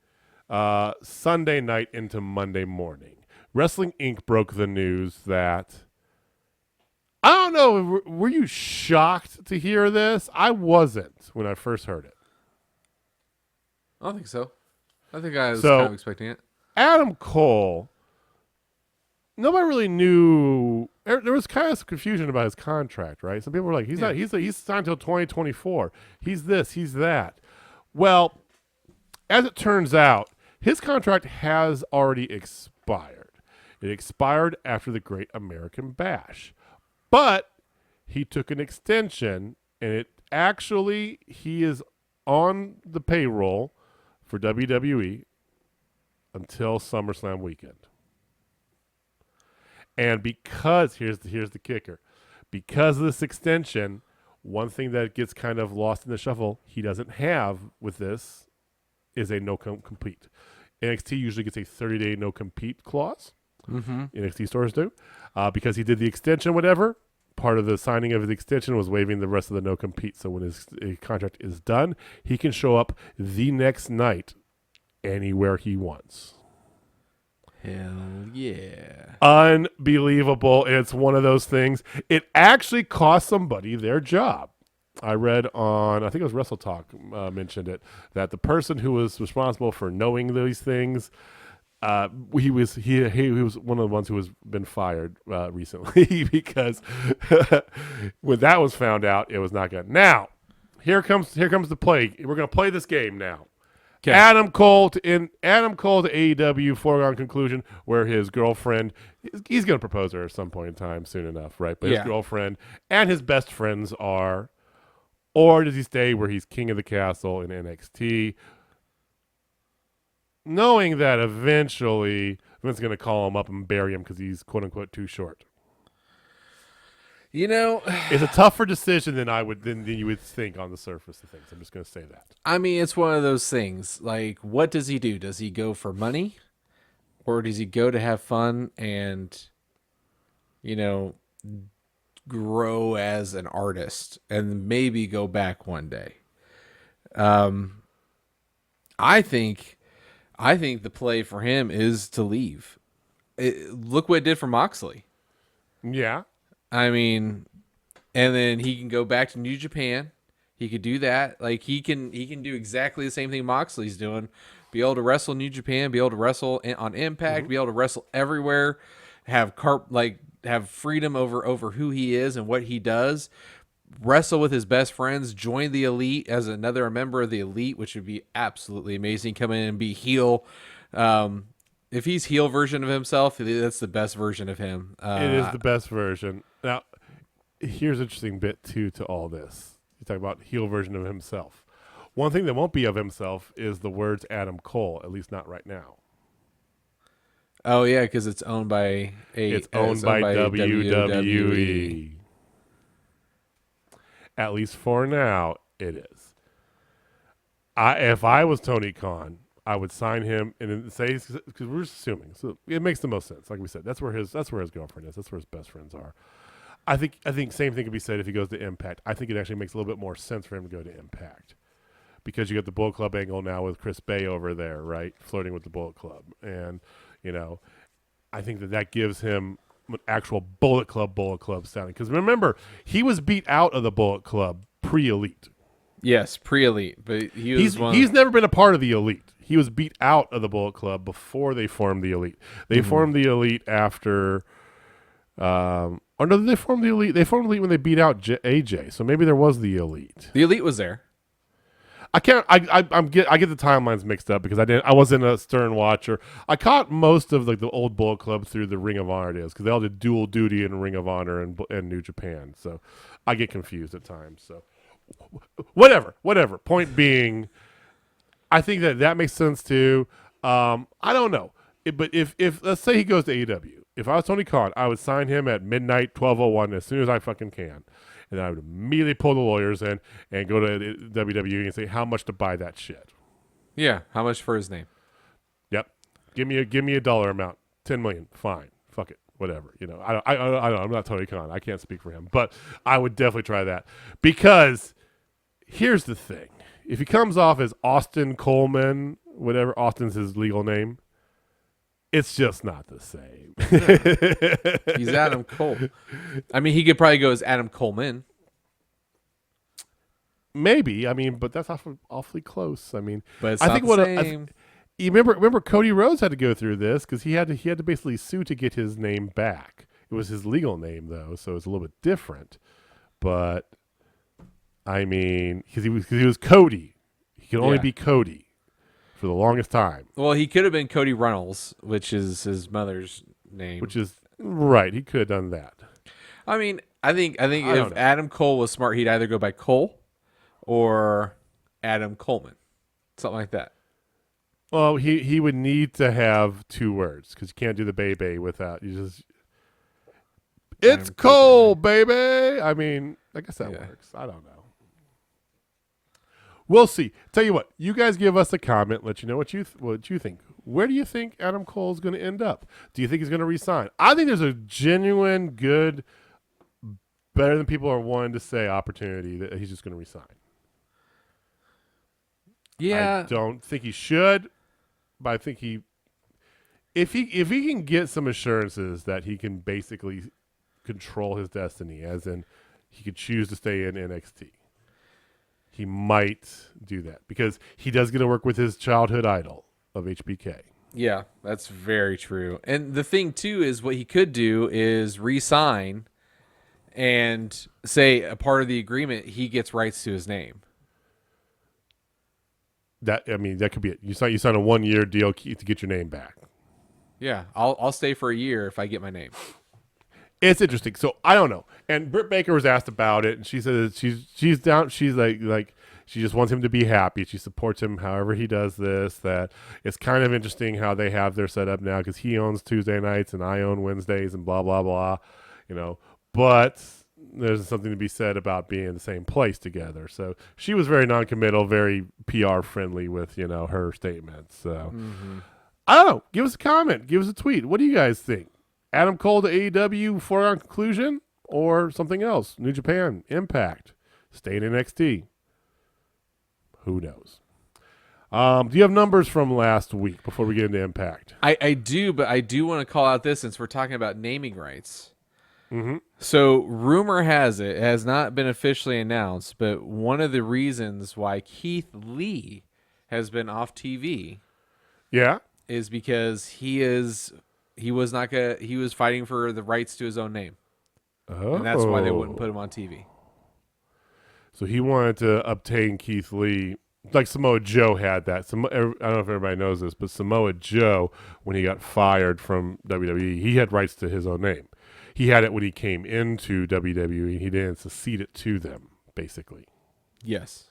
Sunday night into Monday morning. Wrestling Inc. broke the news that, I don't know, were you shocked to hear this? I wasn't when I first heard it. I don't think so. I think I was kind of expecting it. Adam Cole, nobody really knew. There was kind of some confusion about his contract, right? Some people were like, he's signed till 2024. He's this, he's that. Well, as it turns out, his contract has already expired. It expired after the Great American Bash. But he took an extension, and he is on the payroll for WWE until SummerSlam weekend. And because, here's the kicker, because of this extension, one thing that gets kind of lost in the shuffle he doesn't have with this is a no-compete. NXT usually gets a 30-day no-compete clause. Mm-hmm. NXT stores do. Because he did the extension, whatever, part of the signing of the extension was waiving the rest of the no-compete. So when his contract is done, he can show up the next night anywhere he wants. Hell yeah. Unbelievable. It's one of those things. It actually cost somebody their job. I read on, I think it was Wrestle Talk mentioned it, that the person who was responsible for knowing these things, he was one of the ones who has been fired recently because when that was found out, it was not good. Now, here comes the play. We're going to play this game now. Okay. Adam Cole to AEW, foregone conclusion, where his girlfriend, he's going to propose her at some point in time soon enough, right? But his girlfriend and his best friends are, or does he stay where he's king of the castle in NXT, knowing that eventually Vince's going to call him up and bury him because he's quote unquote too short? It's a tougher decision than you would think on the surface of things. I'm just going to say that. I mean, it's one of those things. Like, what does he do? Does he go for money, or does he go to have fun and, grow as an artist and maybe go back one day? I think the play for him is to leave. Look what it did for Moxley. Yeah. I mean, and then he can go back to New Japan. He could do that. Like, he can do exactly the same thing Moxley's doing. Be able to wrestle New Japan, be able to wrestle on Impact, be able to wrestle everywhere, have freedom over who he is and what he does. wrestle with his best friends, join the Elite as another member of the Elite, which would be absolutely amazing. Come in and be heel. If he's heel version of himself, that's the best version of him. It is the best version. Now, here's an interesting bit, too, to all this. You talk about heel version of himself. One thing that won't be of himself is the words Adam Cole, at least not right now. Oh, yeah, because it's owned by WWE. At least for now, it is. If I was Tony Khan, I would sign him and then say, because we're assuming, so it makes the most sense. Like we said, that's where his girlfriend is. That's where his best friends are. I think same thing could be said if he goes to Impact. I think it actually makes a little bit more sense for him to go to Impact because you got the Bullet Club angle now with Chris Bay over there, right, flirting with the Bullet Club, and I think that gives him an actual Bullet Club sounding. Because remember, he was beat out of the Bullet Club pre-Elite. Yes, pre-Elite, but he's never been a part of the Elite. He was beat out of the Bullet Club before they formed the Elite. They formed the Elite after. Or no, they formed the Elite. They formed the Elite when they beat out AJ. So maybe there was the Elite. The Elite was there. I get the timelines mixed up because I wasn't a Stern watcher. I caught most of the old Bullet Club through the Ring of Honor days because they all did dual duty in Ring of Honor and New Japan. So I get confused at times. So whatever. Point being, I think that makes sense too. I don't know, but if let's say he goes to AEW, if I was Tony Khan, I would sign him at midnight 12:01 as soon as I fucking can. And then I would immediately pull the lawyers in and go to WWE and say how much to buy that shit. Yeah, how much for his name? Yep, give me a dollar amount, $10 million, fine, fuck it, whatever. I'm not Tony Khan, I can't speak for him, but I would definitely try that because here's the thing: if he comes off as Austin Coleman, whatever Austin's his legal name, it's just not the same. He's Adam Cole. I mean, he could probably go as Adam Coleman. Maybe. I mean, but that's awfully close. I mean, but it's I not think the same. You remember Cody Rhodes had to go through this because he had to basically sue to get his name back. It was his legal name though, so it's a little bit different. But I mean, because he was Cody, he could only be Cody for the longest time. Well, he could have been Cody Runnels, which is his mother's name. Which is right. He could have done that. I mean, I think if Adam Cole was smart, he'd either go by Cole or Adam Coleman, something like that. Well, he would need to have two words because you can't do the baby without you just. It's Cole, baby. I mean, I guess that works. I don't know. We'll see. Tell you what, you guys give us a comment. Let you know what you think. Where do you think Adam Cole is going to end up? Do you think he's going to resign? I think there's a genuine, good, better than people are wanting to say opportunity that he's just going to resign. Yeah, I don't think he should, but I think if he can get some assurances that he can basically control his destiny, as in he could choose to stay in NXT. He might do that because he does get to work with his childhood idol of HBK. Yeah, that's very true. And the thing, too, is what he could do is re-sign and say a part of the agreement, he gets rights to his name. That could be it. You sign a 1-year deal to get your name back. Yeah, I'll stay for a year if I get my name. It's interesting. So I don't know. And Britt Baker was asked about it, and she said that she's down. She's like she just wants him to be happy. She supports him however he does this. That it's kind of interesting how they have their setup now because he owns Tuesday nights and I own Wednesdays and blah blah blah. But there's something to be said about being in the same place together. So she was very non-committal, very PR friendly with her statements. So I don't know. Give us a comment. Give us a tweet. What do you guys think? Adam Cole to AEW for our conclusion or something else? New Japan, Impact, stay in NXT. Who knows? Do you have numbers from last week before we get into Impact? I do, but I do want to call out this since we're talking about naming rights. Mm-hmm. So rumor has it has not been officially announced, but one of the reasons why Keith Lee has been off TV is because he was fighting for the rights to his own name. Oh. And that's why they wouldn't put him on TV. So he wanted to obtain Keith Lee, like Samoa Joe had that. I don't know if everybody knows this, but Samoa Joe, when he got fired from WWE, he had rights to his own name. He had it when he came into WWE. He didn't succeed it to them, basically. Yes.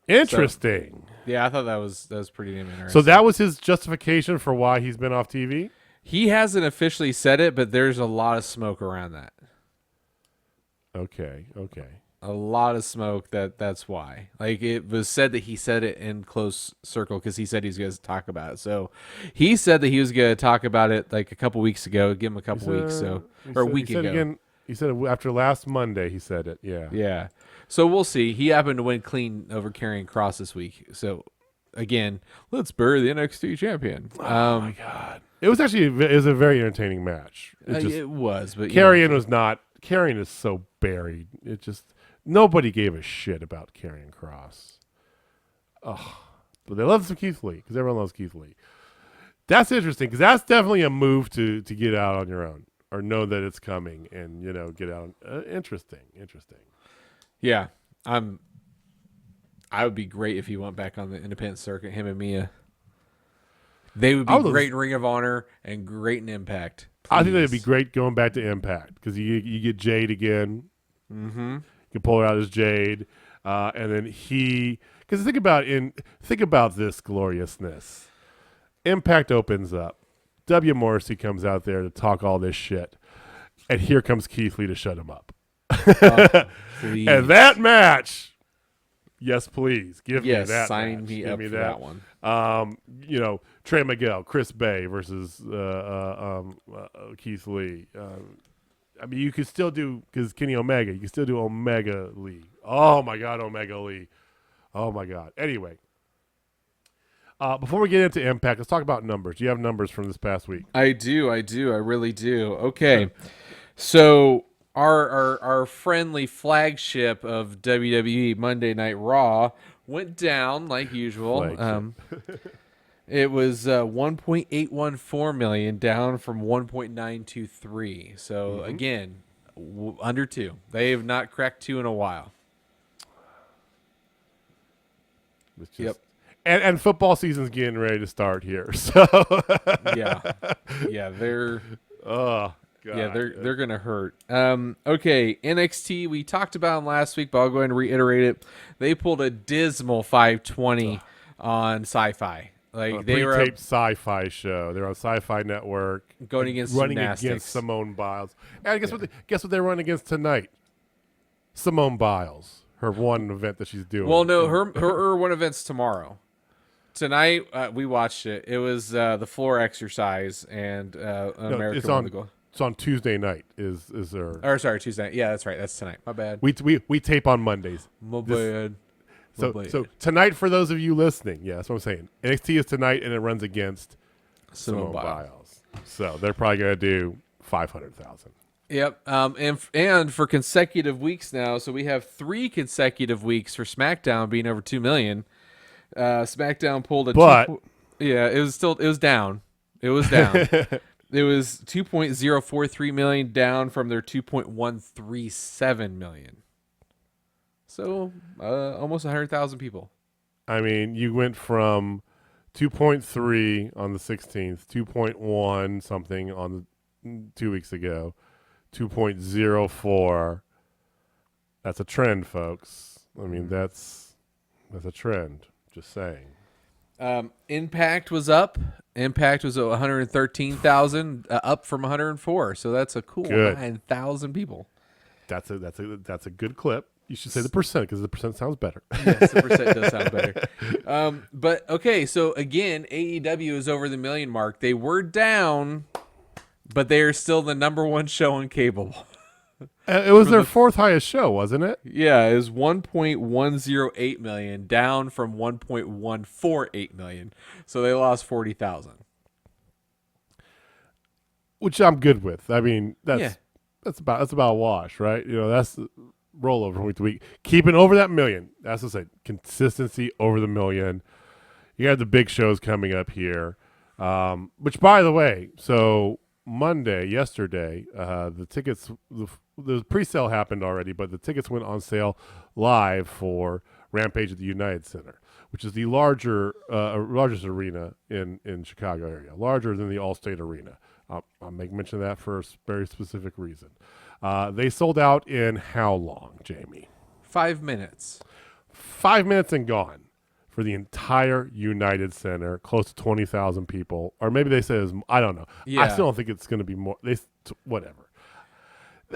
Interesting. So, yeah, I thought that was pretty damn interesting. So that was his justification for why he's been off TV? He hasn't officially said it, but there's a lot of smoke around that. Okay. A lot of smoke that's why. Like, it was said that he said it in close circle because he said he was going to talk about it. So he said that he was going to talk about it like a couple weeks ago. Give him a couple weeks, or a week ago. Again, he said it after last Monday. He said it. Yeah. Yeah. So we'll see. He happened to win clean over Karrion Kross this week. So again, let's bury the NXT champion. Oh my God! It was actually a very entertaining match. It was, but Karrion was not. Karrion is so buried. It just nobody gave a shit about Karrion Kross. Oh, but they love some Keith Lee because everyone loves Keith Lee. That's interesting because that's definitely a move to get out on your own or know that it's coming and get out. Interesting. Yeah, I would be great if he went back on the independent circuit. Him and Mia, they would be great in Ring of Honor and great in Impact. Please. I think that'd be great going back to Impact because you get Jade again. Mm-hmm. You can pull her out as Jade, and then because think about this gloriousness. Impact opens up. W. Morrissey comes out there to talk all this shit, and here comes Keith Lee to shut him up. And that match, yes, please give me that. Sign match. me give up me for that one. Trey Miguel, Chris Bay versus Keith Lee. You could still do because Kenny Omega. You can still do Omega Lee. Oh my God, Omega Lee. Oh my God. Anyway, before we get into Impact, let's talk about numbers. Do you have numbers from this past week? I do. I really do. Okay, so. Our friendly flagship of WWE Monday Night Raw went down like usual. It was 1.814 million, down from 1.923. So again, under 2. They have not cracked 2 in a while. Yep. And football season's getting ready to start here. So yeah, they're. God. Yeah, they're gonna hurt. Okay, NXT. We talked about them last week, but I'll go ahead and reiterate it. They pulled a dismal 520 on Sci-Fi. Like they were pre-taped Sci-Fi show. They're on Sci-Fi Network, running against Simone Biles. And guess what they run against tonight? Simone Biles, her one event that she's doing. Well, no, her one event's tomorrow. Tonight we watched it. It was the floor exercise and American won the gold. It's on Tuesday night. Is there? Or sorry, Tuesday night. Yeah, that's right. That's tonight. My bad. We tape on Mondays. My bad. So tonight, for those of you listening, yeah, that's what I'm saying. NXT is tonight, and it runs against Simone Biles. So they're probably gonna do 500,000. Yep. And for consecutive weeks now, so we have 3 consecutive weeks for SmackDown being over 2 million. SmackDown pulled a. It was down. It was down. It was 2.043 million, down from their 2.137 million. So almost 100,000 people. I mean, you went from 2.3 on the 16th, 2.1 something on the 2 weeks ago, 2.04. That's a trend, folks. I mean, that's a trend. Just saying. Impact was up. Impact was at 113,000, up from 104. So that's a cool 9,000 people. That's a good clip. You should say the percent because the percent sounds better. Yes, the percent does sound better. But okay, so again, AEW is over the million mark. They were down, but they are still the number 1 show on cable. It was their 4th highest show, wasn't it? Yeah, it was 1.108 million, down from 1.148 million. So they lost 40,000. Which I'm good with. I mean, that's about a wash, right? That's the rollover from week to week. Keeping over that million. That's what I say. Consistency over the million. You have the big shows coming up here. Which, by the way, so yesterday, the tickets, the pre-sale happened already, but the tickets went on sale live for Rampage at the United Center, which is the largest arena in Chicago area, larger than the Allstate Arena. I'll make mention of that for a very specific reason. They sold out in how long, Jamie? 5 minutes. 5 minutes and gone for the entire United Center, close to 20,000 people. Or maybe they said it was, I don't know. Yeah. I still don't think it's going to be more. Whatever.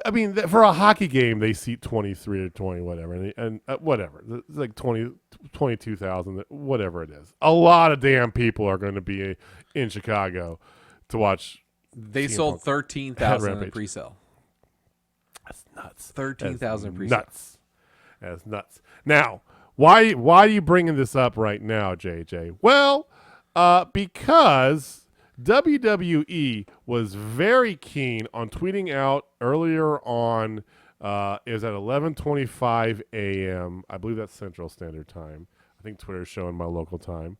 I mean, for a hockey game, they seat 23 or 20, whatever. And whatever. It's like 22,000, whatever it is. A lot of damn people are going to be in Chicago to watch. They CM sold Punk 13,000 in Rampage. pre-sale. That's nuts. 13,000 pre-sale. Nuts. That's nuts. Now, why are you bringing this up right now, JJ? Well, because WWE was very keen on tweeting out earlier on. It was at 11:25 a.m. I believe that's Central Standard Time. I think Twitter's showing my local time.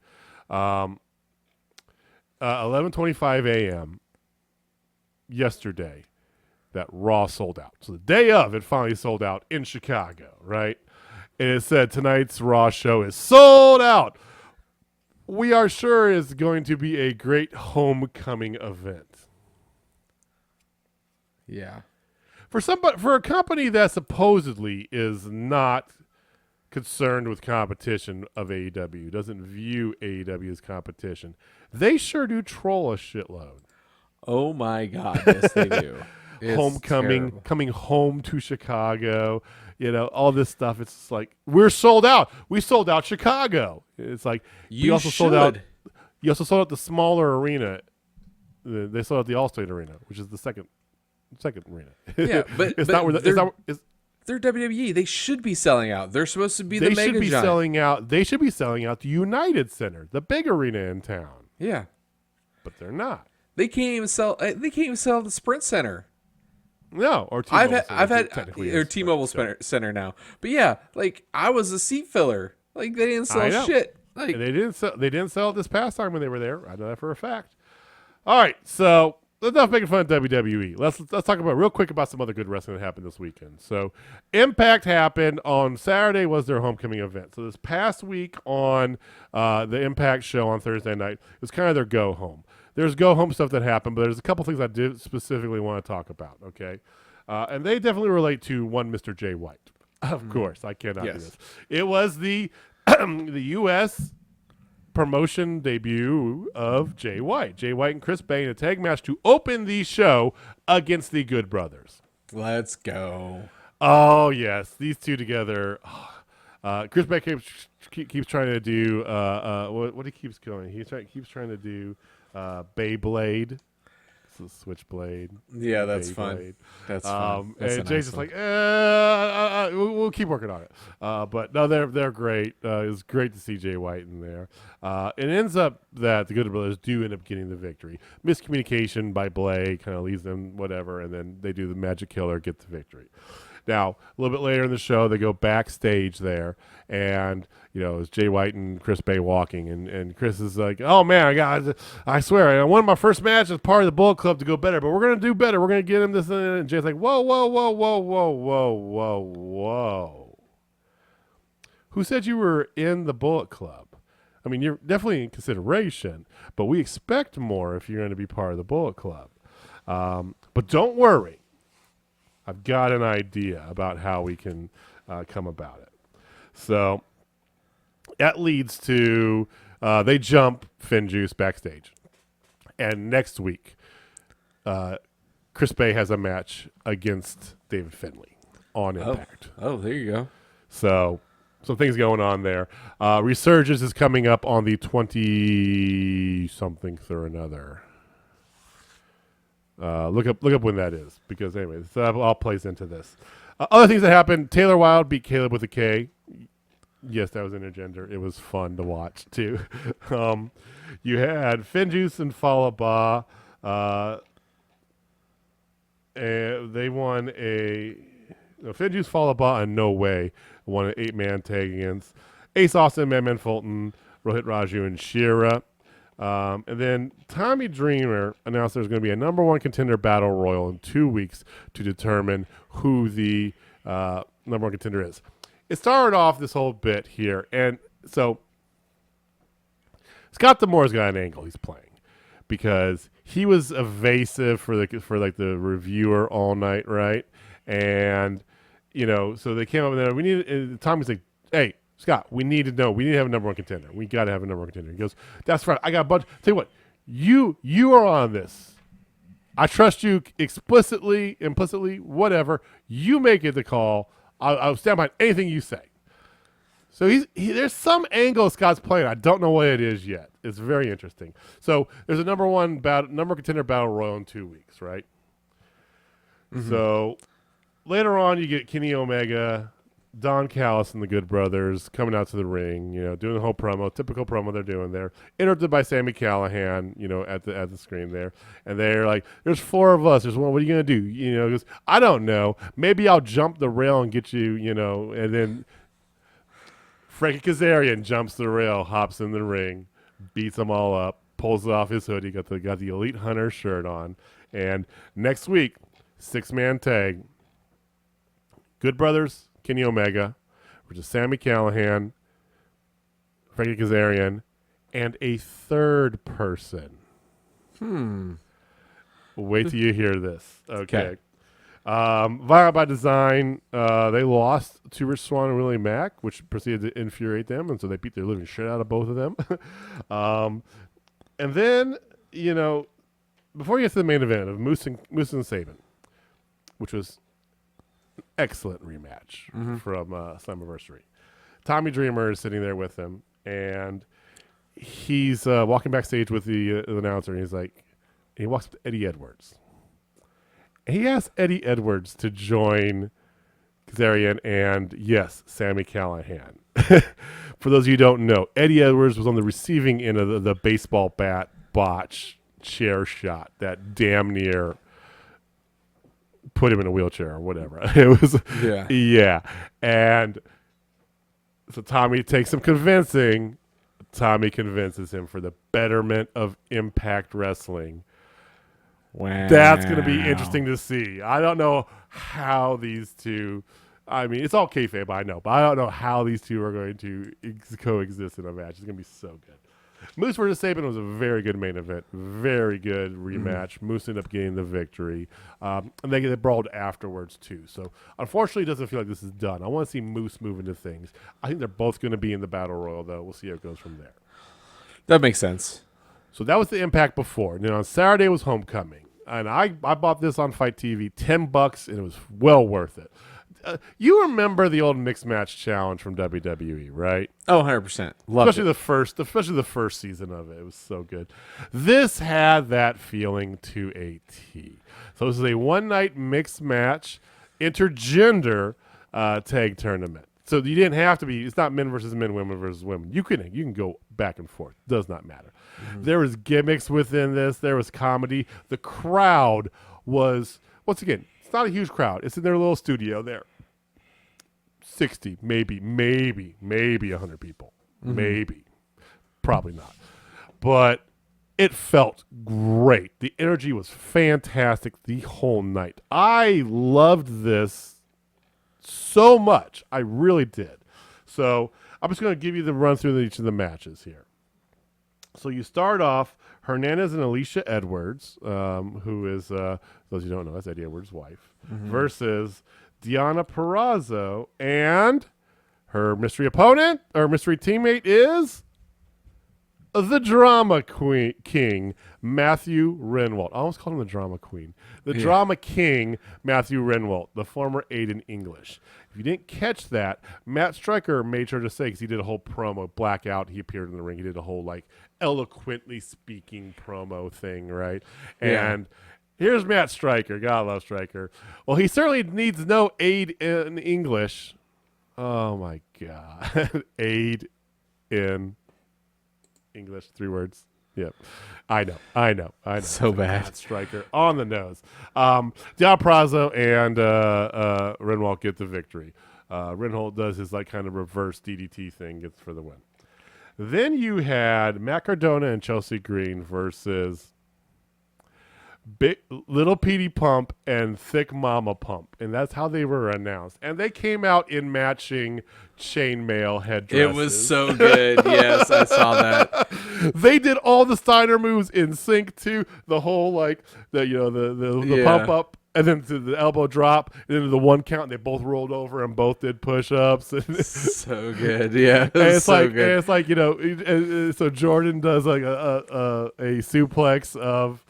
11:25 a.m. yesterday, that Raw sold out. So the day of, it finally sold out in Chicago, right? And it said tonight's Raw show is sold out. We are sure it's going to be a great homecoming event. Yeah. For a company that supposedly is not concerned with competition of AEW, doesn't view AEW as competition, they sure do troll a shitload. Oh my God, yes they do. It's Homecoming, terrible. coming home to Chicago, all this stuff. It's just like, we're sold out. We sold out Chicago. It's like, You also sold out. should. You also sold out the smaller arena. They sold out the Allstate Arena, which is the second arena. Yeah, but it's not where they're WWE. They should be selling out. They're supposed to be the they mega should be giant. selling out. They should be selling out the United Center, the big arena in town. Yeah, But they're not. they can't even sell. They can't even sell the Sprint Center. No, or T-Mobile I've had technically or is, T-Mobile so. Center now. But yeah, like I was a seat filler. Like they didn't I know. sell shit. Like And they didn't sell it this past time when they were there. I know that for a fact. All right, so enough making fun of WWE. Let's talk about real quick about some other good wrestling that happened this weekend. So Impact happened on Saturday, was their homecoming event. So this past week on the Impact show on Thursday night, it was kind of their go home. There's go home stuff that happened, but there's a couple things I did specifically want to talk about. Okay, and they definitely relate to one Mr. Jay White. Of course, I cannot do this. It was the the U.S. promotion debut of Jay White. Jay White and Chris Bay in a tag match to open the show against the Good Brothers. let's go. Oh, yes. These two together. Chris Bay keeps trying to do what he keeps going. He keeps trying to do Beyblade. It's a switchblade. Yeah, that's Beyblade. fun. That's fun. That's And a Jay's nice just one. like, we'll keep working on it. But no, they're great. It was great to see Jay White in there. It ends up that the Good Brothers do end up getting the victory. Miscommunication by Blay kind of leaves them whatever, and then they do the Magic Killer, get the victory. Now, a little bit later in the show, they go backstage there, and it's Jay White and Chris Bay walking, and Chris is like, "Oh man, I swear, I won my first match as part of the Bullet Club to go better, but we're gonna do better. We're gonna get him this." And Jay's like, "Whoa, whoa, whoa, whoa, whoa, whoa, whoa, whoa! Who said you were in the Bullet Club? I mean, you're definitely in consideration, but we expect more if you're going to be part of the Bullet Club. But don't worry." I've got an idea about how we can come about it. So that leads to they jump Finn Juice backstage. And next week, Chris Bay has a match against David Finlay on Impact. Oh, there you go. So some things going on there. Resurgence is coming up on the 20-something or another. Look up when that is, because anyway, so that all plays into this. Other things that happened: Taylor Wilde beat Caleb with a K. Yes, that was intergender. It was fun to watch too. You had Finn Juice and Falaba. They won Finn Juice, Falaba, and No Way won an 8-man tag against Ace Austin, Madman Fulton, Rohit Raju, and Shira. And then Tommy Dreamer announced there's going to be a number one contender battle royal in 2 weeks to determine who the number one contender is. It started off this whole bit here, and so Scott D'Amore's got an angle he's playing because he was evasive for the reviewer all night, right? And so they came up with that. And Tommy's like, "Hey, Scott, we need to know. We need to have a number one contender. We got to have a number one contender." He goes, "That's right. I got a bunch. Tell you what, you are on this. I trust you explicitly, implicitly, whatever. You make it the call. I'll stand behind anything you say." So there's some angle Scott's playing. I don't know what it is yet. It's very interesting. So there's a number one contender battle royal in 2 weeks, right? Mm-hmm. So later on, you get Kenny Omega, Don Callis, and the Good Brothers coming out to the ring. Doing the whole promo, typical promo they're doing there. Interrupted by Sami Callihan, at the screen there, and they're like, "There's 4 of us. There's one. What are you gonna do?" He goes, "I don't know. Maybe I'll jump the rail and get you." And then Frankie Kazarian jumps the rail, hops in the ring, beats them all up, pulls off his hoodie, got the Elite Hunter shirt on, and next week, 6-man tag, Good Brothers, Kenny Omega, which is Sami Callihan, Frankie Kazarian, and a third person. Wait till you hear this. Okay. Violent by Design, they lost to Rich Swann and Willie Mack, which proceeded to infuriate them, and so they beat their living shit out of both of them. And then, before you get to the main event of Moose and Saban, which was an excellent rematch from Slammiversary, Tommy Dreamer is sitting there with him, and he's walking backstage with the announcer, and he walks up to Eddie Edwards. He asked Eddie Edwards to join Kazarian and, yes, Sami Callihan. For those of you who don't know, Eddie Edwards was on the receiving end of the baseball bat botch chair shot that damn near put him in a wheelchair or whatever. It was, yeah. And so Tommy takes some convincing. Tommy convinces him for the betterment of Impact Wrestling. Wow. That's going to be interesting to see. I don't know how these two, it's all kayfabe, I know, but I don't know how these two are going to coexist in a match. It's going to be so good. Moose versus Saban was a very good main event, very good rematch. Moose ended up getting the victory, and they get brawled afterwards too. So unfortunately, it doesn't feel like this is done. I want to see Moose move into things. I think they're both going to be in the Battle Royal, though. We'll see how it goes from there. That makes sense. So that was the Impact before. And then on Saturday was Homecoming. And I bought this on Fight TV, $10, and it was well worth it. You remember the old mixed match challenge from WWE, right? Oh, 100%. Loved especially the first season of it. It was so good. This had that feeling to a T. So this is a one-night mixed match, intergender tag tournament. So you didn't have to be. It's not men versus men, women versus women. You can go back and forth. Does not matter. There was gimmicks within this. There was comedy. The crowd was, once again, it's not a huge crowd. It's in their little studio there. 60, maybe 100 people. Maybe. Probably not. But it felt great. The energy was fantastic the whole night. I loved this so much. I really did. So I'm just going to give you the run through each of the matches here. So you start off Hernandez and Alicia Edwards, who is, those you don't know, that's Eddie Edwards' wife, versus Deonna Purrazzo, and her mystery opponent, or mystery teammate, is the Drama King, Matthew Renwalt. I almost called him the Drama Queen. The Drama King, Matthew Renwalt, the former Aiden English. If you didn't catch that, Matt Stryker made sure to say, because he did a whole promo, Blackout, he appeared in the ring, he did a whole, eloquently speaking promo thing, right? Yeah. And here's Matt Stryker. God, I love Stryker. Well, he certainly needs no aid in English. Oh, my God. Aid in English, 3 words. Yep. I know. So bad. Matt Stryker on the nose. Deonna Purrazzo and Renwalt get the victory. Renwalt does his kind of reverse DDT thing, gets for the win. Then you had Matt Cardona and Chelsea Green versus Big Little Petey Pump and Thick Mama Pump, and that's how they were announced. And they came out in matching chainmail headdresses. It was so good. Yes, I saw that. They did all the Steiner moves in sync too. The whole the pump up, and then to the elbow drop, and then the 1 count. And they both rolled over and both did push-ups. So good. Yeah, And it's so good. And it's like so Jordan does like a suplex of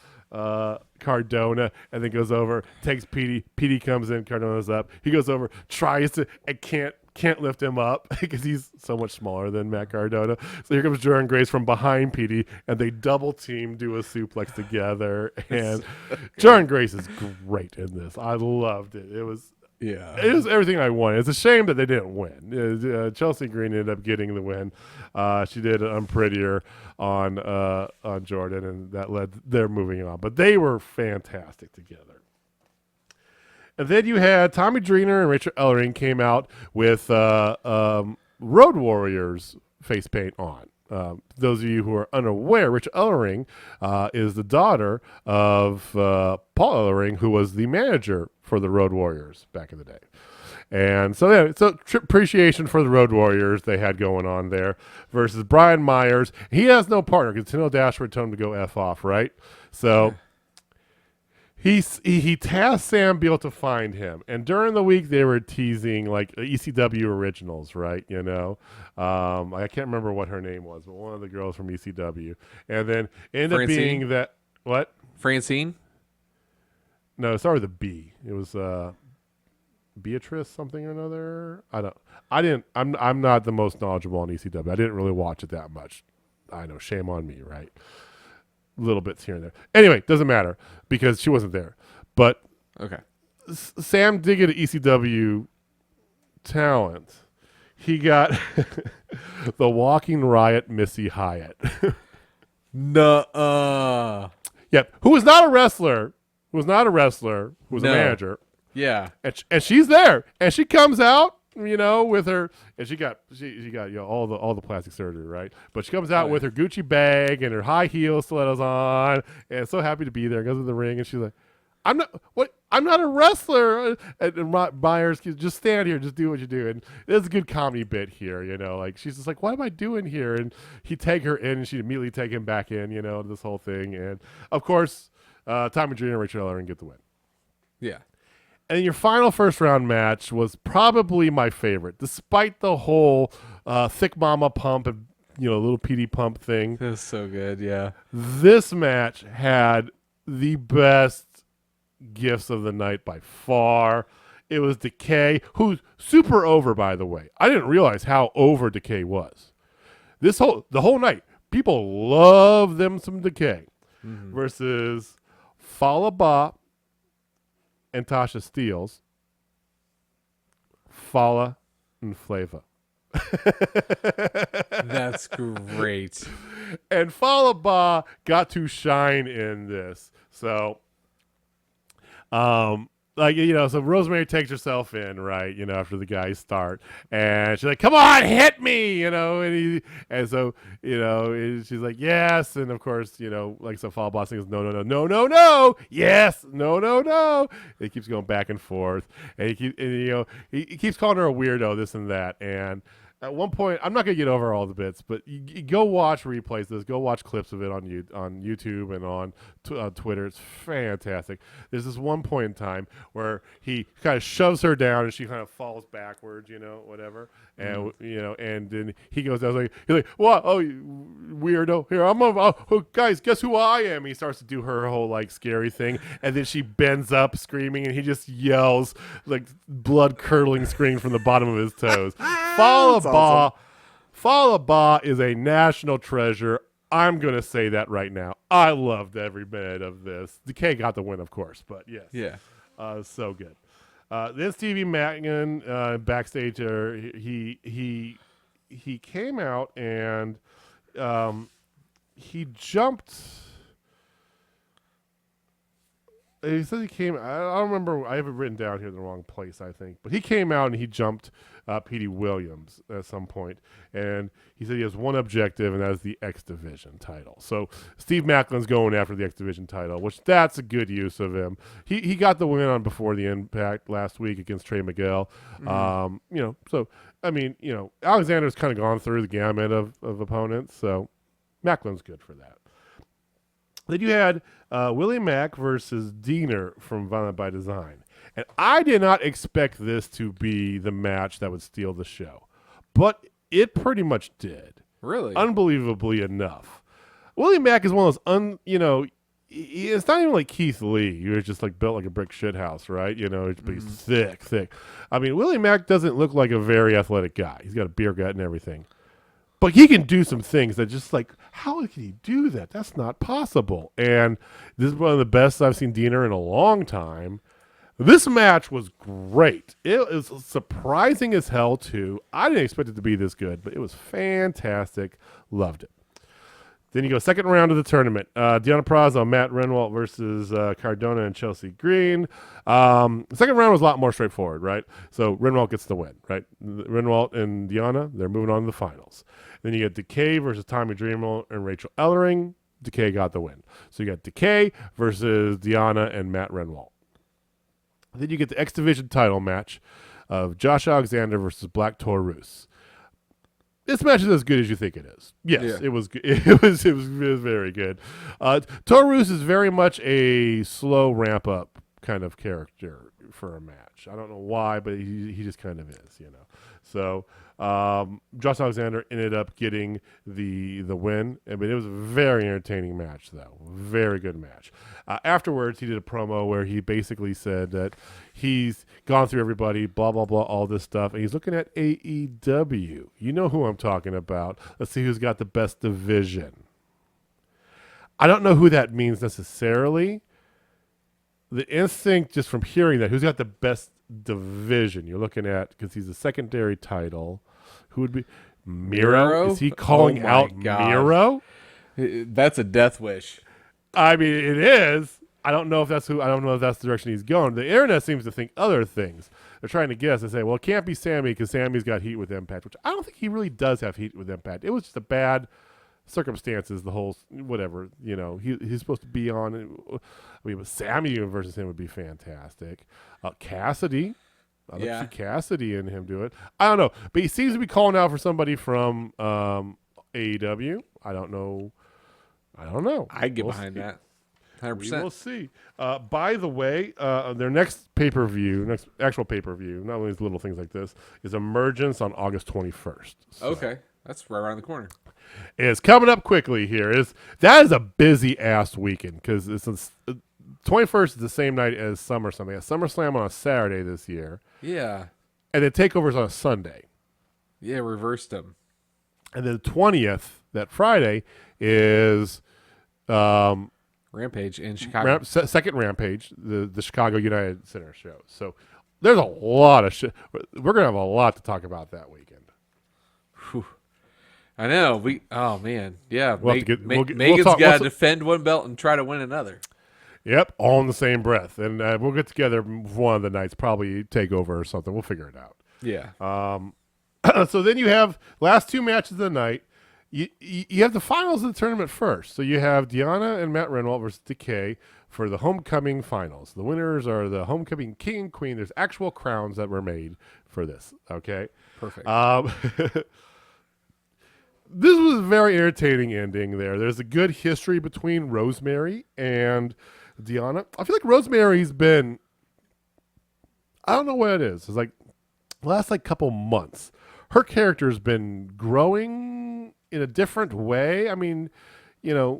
Cardona, and then goes over, takes Petey. Petey comes in, Cardona's up. He goes over, tries to, and can't lift him up because he's so much smaller than Matt Cardona. So here comes Jordan Grace from behind Petey, and they double team, do a suplex together. And Jordan Grace is great in this. I loved it. It was everything I wanted. It's a shame that they didn't win. Chelsea Green ended up getting the win. She did Unprettier on Jordan, and that led their moving on. But they were fantastic together. And then you had Tommy Dreamer and Rachel Ellering came out with Road Warriors face paint on. Those of you who are unaware, Rachel Ellering is the daughter of Paul Ellering, who was the manager for the Road Warriors back in the day. And so, appreciation for the Road Warriors they had going on there versus Brian Myers. He has no partner because Tino Dashwood told him to go F off, right? So he tasked Sam Beal to find him. And during the week, they were teasing like ECW originals, right? I can't remember what her name was, but one of the girls from ECW. And then ended up being that, what? Francine? No, it started with a B. It was Beatrice something or another. I'm not the most knowledgeable on ECW. I didn't really watch it that much. I know, shame on me, right? Little bits here and there. Anyway, doesn't matter because she wasn't there. But okay, Sam did get an ECW talent. He got the Walking Riot Missy Hyatt. Nuh-uh. Yep. Who was not a wrestler. Who was a manager. Yeah. And she's there. And she comes out, with her, and she got all the plastic surgery, right? But she comes out with her Gucci bag and her high heel stilettos on, and so happy to be there. Goes to the ring, and she's like, I'm not a wrestler. And Myers, just stand here, just do what you do. And there's a good comedy bit here, like she's just like, what am I doing here? And he take her in, and she immediately take him back in, this whole thing. And of course, Tommy Dreamer and Rachel Ellering get the win. Yeah. And your final first round match was probably my favorite, despite the whole Thick Mama Pump and Little Petey Pump thing. That's so good, yeah. This match had the best gifts of the night by far. It was Decay, who's super over, by the way. I didn't realize how over Decay was. The whole night, people love them some Decay. Mm-hmm. Versus Falaba and Tasha Steelz, Fala and Flava. That's great. And Falaba got to shine in this. So, so Rosemary takes herself in, right, after the guys start. And she's like, come on, hit me, and she's like, yes. And of course, so Falaba sings, no, yes, no. It keeps going back and forth. And he keeps calling her a weirdo, this and that. And at one point, I'm not going to get over all the bits, but you go watch replays of this. Go watch clips of it on YouTube and on Twitter. It's fantastic. There's this one point in time where he kind of shoves her down and she kind of falls backwards, whatever. And and then he goes down, he's like, what? Oh, you weirdo! Here, guys, guess who I am? He starts to do her whole like scary thing, and then she bends up screaming, and he just yells like blood curdling scream from the bottom of his toes. Falaba is a national treasure. I'm going to say that right now. I loved every minute of this. Decay got the win, of course, but yes. Yeah. So good. Then Stevie Mackin backstage, he came out and he jumped He says he came. I don't remember. I have it written down here in the wrong place, I think. But he came out and he jumped Petey Williams at some point, and he said he has one objective, and that is the X Division title. So Steve Maclin's going after the X Division title, which that's a good use of him. He got the win on Before the Impact last week against Trey Miguel. So I mean, Alexander's kind of gone through the gamut of opponents, so Maclin's good for that. Then you had Willie Mack versus Diener from Violent by Design. And I did not expect this to be the match that would steal the show. But it pretty much did. Really? Unbelievably enough. Willie Mack is one of those, it's not even like Keith Lee. He was just like built like a brick shit house, right? But he's thick. I mean, Willie Mack doesn't look like a very athletic guy. He's got a beer gut and everything. But he can do some things that just like, how can he do that? That's not possible. And this is one of the best I've seen Diener in a long time. This match was great. It was surprising as hell, too. I didn't expect it to be this good, but it was fantastic. Loved it. Then you go second round of the tournament. Deonna Purrazzo, Matt Renwalt versus Cardona and Chelsea Green. The second round was a lot more straightforward, right? So Renwalt gets the win, right? Renwalt and Deonna, they're moving on to the finals. Then you get Decay versus Tommy Dreamer and Rachel Ellering. Decay got the win. So you got Decay versus Deonna and Matt Renwalt. Then you get the X Division title match of Josh Alexander versus Black Taurus. This match is as good as you think it is. Yes, yeah. It was. It was very good. Taurus is very much a slow ramp up kind of character for a match. I don't know why, but he just kind of is, So Josh Alexander ended up getting the win. I mean, it was a very entertaining match, though. Very good match. Afterwards, he did a promo where he basically said that he's gone through everybody, blah, blah, blah, all this stuff, and he's looking at AEW. You know who I'm talking about. Let's see who's got the best division. I don't know who that means necessarily. The instinct just from hearing that, who's got the best division you're looking at, because he's a secondary title. Who would be Miro? Is he calling out God. Miro? That's a death wish. I mean, it is. I don't know if that's the direction he's going. The internet seems to think other things. They're trying to guess and say, well, it can't be Sammy because Sammy's got heat with Impact, which I don't think he really does have heat with Impact. It was just a bad circumstances, the whole whatever, he's supposed to be on. I mean, with Sammy versus him would be fantastic. Cassidy, I'd like to see Cassidy and him do it. I don't know, but he seems to be calling out for somebody from AEW. I don't know. I'd get behind that. 100%. We will see. By the way, their next actual pay-per-view, not only little things like this, is Emergence on August 21st. So. Okay, that's right around the corner. It's coming up quickly here. That is a busy ass weekend because it's 21st is the same night as SummerSlam. They got SummerSlam on a Saturday this year. Yeah. And then Takeover's on a Sunday. Yeah, reversed them. And then the 20th, that Friday, is Rampage in Chicago. Second Rampage, the Chicago United Center show. So there's a lot of shit. We're going to have a lot to talk about that weekend. Whew. I know. Oh, man. Yeah. Megan's got to defend one belt and try to win another. Yep, all in the same breath. And we'll get together one of the nights, probably Takeover or something. We'll figure it out. Yeah. So then you have last two matches of the night. You have the finals of the tournament first. So you have Deonna and Matt Renwalt versus Decay for the homecoming finals. The winners are the homecoming king and queen. There's actual crowns that were made for this. Okay? Perfect. This was a very entertaining ending there. There's a good history between Rosemary and Deonna. I feel like Rosemary's been, I don't know what it is. It's like the last couple months, her character's been growing in a different way. I mean,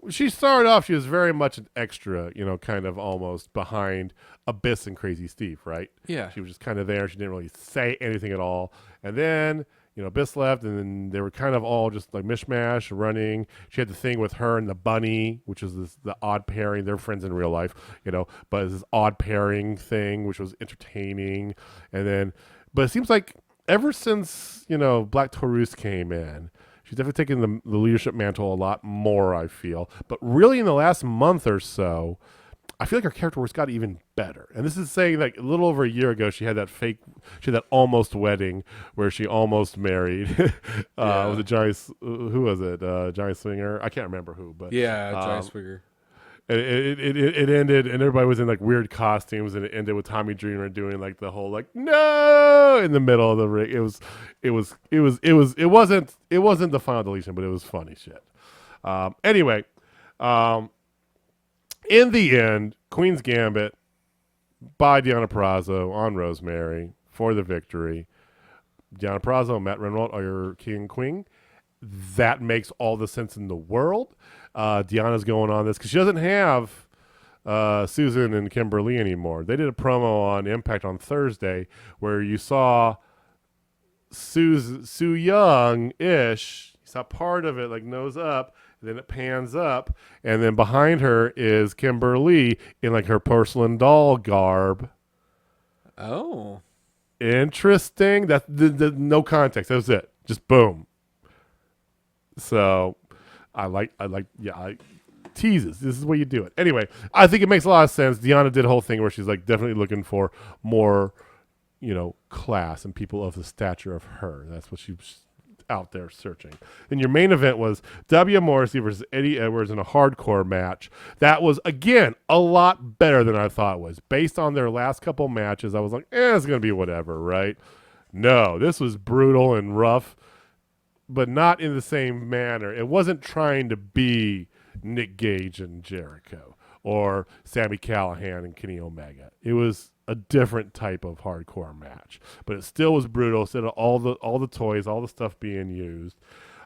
she started off, she was very much an extra, kind of almost behind Abyss and Crazy Steve, right? Yeah. She was just kind of there. She didn't really say anything at all. And then, Abyss left, and then they were kind of all just like mishmash running. She had the thing with her and the bunny, which is the odd pairing. They're friends in real life, but it's this odd pairing thing, which was entertaining. But it seems like ever since, Black Taurus came in, she's definitely taken the leadership mantle a lot more, I feel. But really in the last month or so, I feel like her character work's got even better. And this is saying like a little over a year ago, she had that almost wedding where she almost married. Was it Johnny? Who was it? Johnny Swinger? I can't remember who, but Johnny Swinger. It ended, and everybody was in like weird costumes, and it ended with Tommy Dreamer doing like the whole like no in the middle of the ring. It wasn't the final deletion, but it was funny shit. Anyway, in the end, Queen's Gambit by Deonna Purrazzo on Rosemary for the victory. Deonna Purrazzo, Matt Renwald are your king and queen. That makes all the sense in the world. Deanna's going on this because she doesn't have Susan and Kimberly anymore. They did a promo on Impact on Thursday where you saw Sue Young-ish. You saw part of it, like nose up. Then it pans up, and then behind her is Kimberly in like her porcelain doll garb. Oh, interesting. That's the no context. That was it. Just boom. So, teases. This is the way you do it. Anyway, I think it makes a lot of sense. Deonna did a whole thing where she's like definitely looking for more, class and people of the stature of her. That's what she's out there searching. And your main event was W. Morrissey versus Eddie Edwards in a hardcore match. That was, again, a lot better than I thought it was. Based on their last couple matches, I was like, it's going to be whatever, right? No, this was brutal and rough, but not in the same manner. It wasn't trying to be Nick Gage and Jericho or Sami Callihan and Kenny Omega. It was a different type of hardcore match, but it still was brutal. Instead of all the toys, all the stuff being used.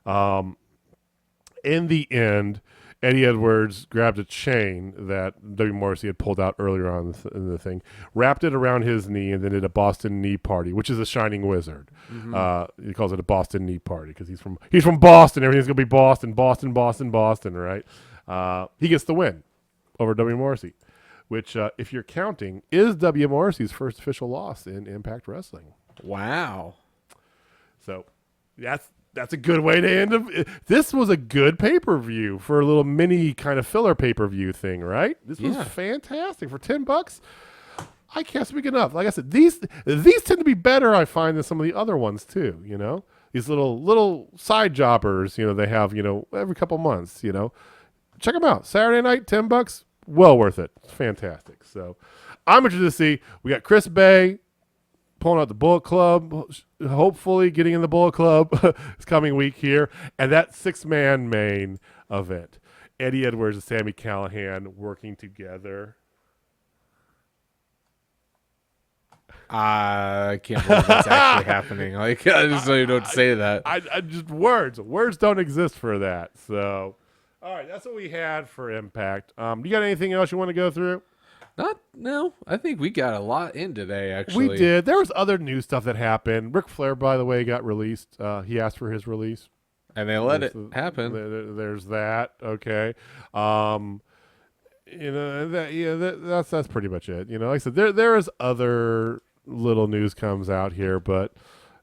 In the end, Eddie Edwards grabbed a chain that W. Morrissey had pulled out earlier on in the thing, wrapped it around his knee, and then did a Boston knee party, which is a shining wizard. Mm-hmm. He calls it a Boston knee party because he's from Boston. Everything's gonna be Boston, Boston, Boston, Boston, right? He gets the win over W. Morrissey, which, if you're counting, is W. Morrissey's first official loss in Impact Wrestling. Wow. So that's a good way to end it. This was a good pay-per-view for a little mini kind of filler pay-per-view thing, right? This was fantastic. For $10, I can't speak enough. Like I said, these tend to be better, I find, than some of the other ones too, These little side jobbers, they have, every couple months, Check them out. Saturday night, $10. Well worth it. It's fantastic. So I'm interested to see. We got Chris Bay pulling out the Bullet Club, hopefully getting in the Bullet Club this coming week here. And that 6-man main event. Eddie Edwards and Sami Callihan working together. I can't believe that's actually happening. Like, I just don't even know what to say to that. I just words don't exist for that. So, all right, that's what we had for Impact. You got anything else you want to go through? No. I think we got a lot in today, actually. We did. There was other new stuff that happened. Ric Flair, by the way, got released. He asked for his release. And they let it happen. There's that. Okay. That's pretty much it. Like I said, there is other little news comes out here, but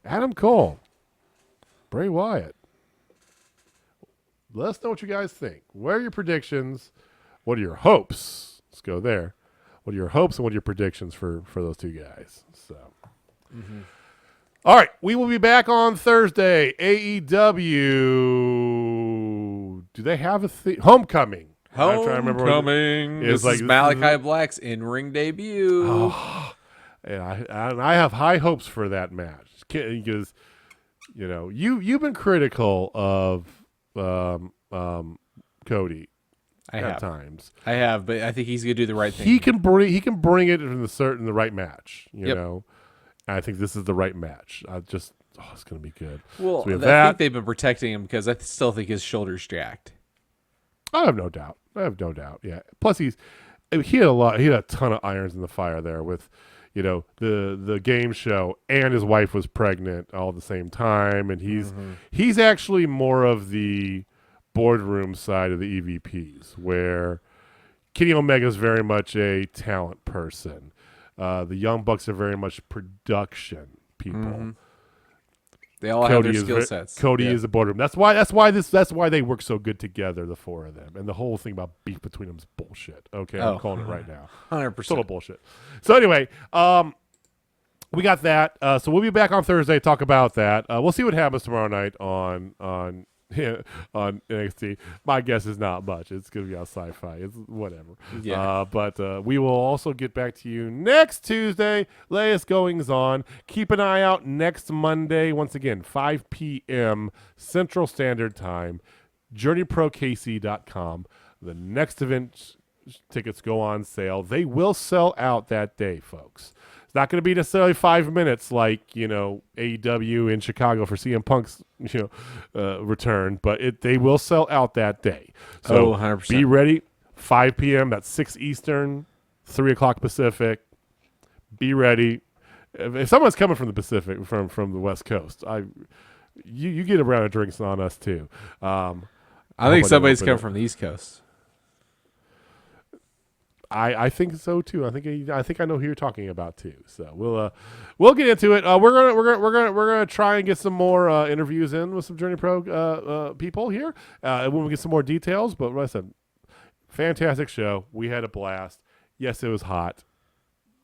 Adam Cole, Bray Wyatt. Let us know what you guys think. What are your predictions? What are your hopes? Let's go there. What are your hopes and what are your predictions for those two guys? So, All right, we will be back on Thursday. AEW. Do they have a Homecoming? I'm trying to remember. Homecoming. This is Malachi Black's in-ring debut. Oh, and I have high hopes for that match because you've been critical of Cody. At times. I have, but I think he's gonna do the right thing. He can bring it in the right match. You know, and I think this is the right match. It's gonna be good. Well, so I think they've been protecting him because I still think his shoulder's jacked. I have no doubt. Yeah. Plus, he had a ton of irons in the fire there with, the game show, and his wife was pregnant all at the same time, and he's actually more of the boardroom side of the EVPs, where Kenny Omega is very much a talent person. The Young Bucks are very much production people. They all have their skill sets. Cody is a boardroom. That's why they work so good together, the four of them. And the whole thing about beef between them is bullshit. Okay, I'm calling it right now. 100%. Total bullshit. So anyway, we got that. So we'll be back on Thursday to talk about that. We'll see what happens tomorrow night on NXT. My guess is not much. It's going to be on Sci-Fi. It's whatever. Yeah. But we will also get back to you next Tuesday. Latest goings on. Keep an eye out next Monday. Once again, 5 p.m. Central Standard Time. JourneyProKC.com. The next event tickets go on sale. They will sell out that day, folks. It's not going to be necessarily 5 minutes like, AEW in Chicago for CM Punk's, return, but they will sell out that day. So 100%. Be ready. 5 p.m. That's 6 Eastern, 3 o'clock Pacific. Be ready. If someone's coming from the Pacific, from the West Coast, you get a round of drinks on us too. I think somebody's coming from the East Coast. I think so too. I think I know who you're talking about too. So we'll get into it. We're gonna try and get some more interviews in with some Journey Pro people here when we get some more details. But like I said, fantastic show. We had a blast. Yes, it was hot.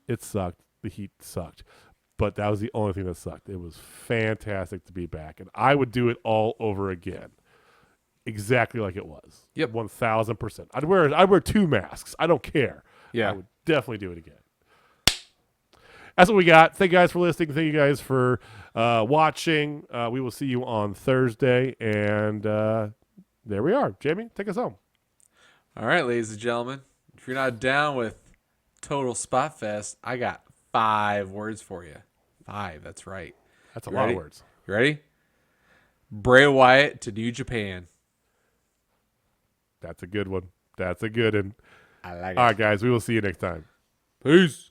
It sucked. The heat sucked. But that was the only thing that sucked. It was fantastic to be back, and I would do it all over again. Exactly like it was. Yep. 1,000%. I'd wear 2 masks. I don't care. Yeah. I would definitely do it again. That's what we got. Thank you guys for listening. Thank you guys for watching. We will see you on Thursday. And there we are. Jamie, take us home. All right, ladies and gentlemen. If you're not down with Total Spotfest, I got 5 words for you. 5. That's right. That's a lot of words. You ready? Bray Wyatt to New Japan. That's a good one. That's a good one. I like it. All right, guys. We will see you next time. Peace.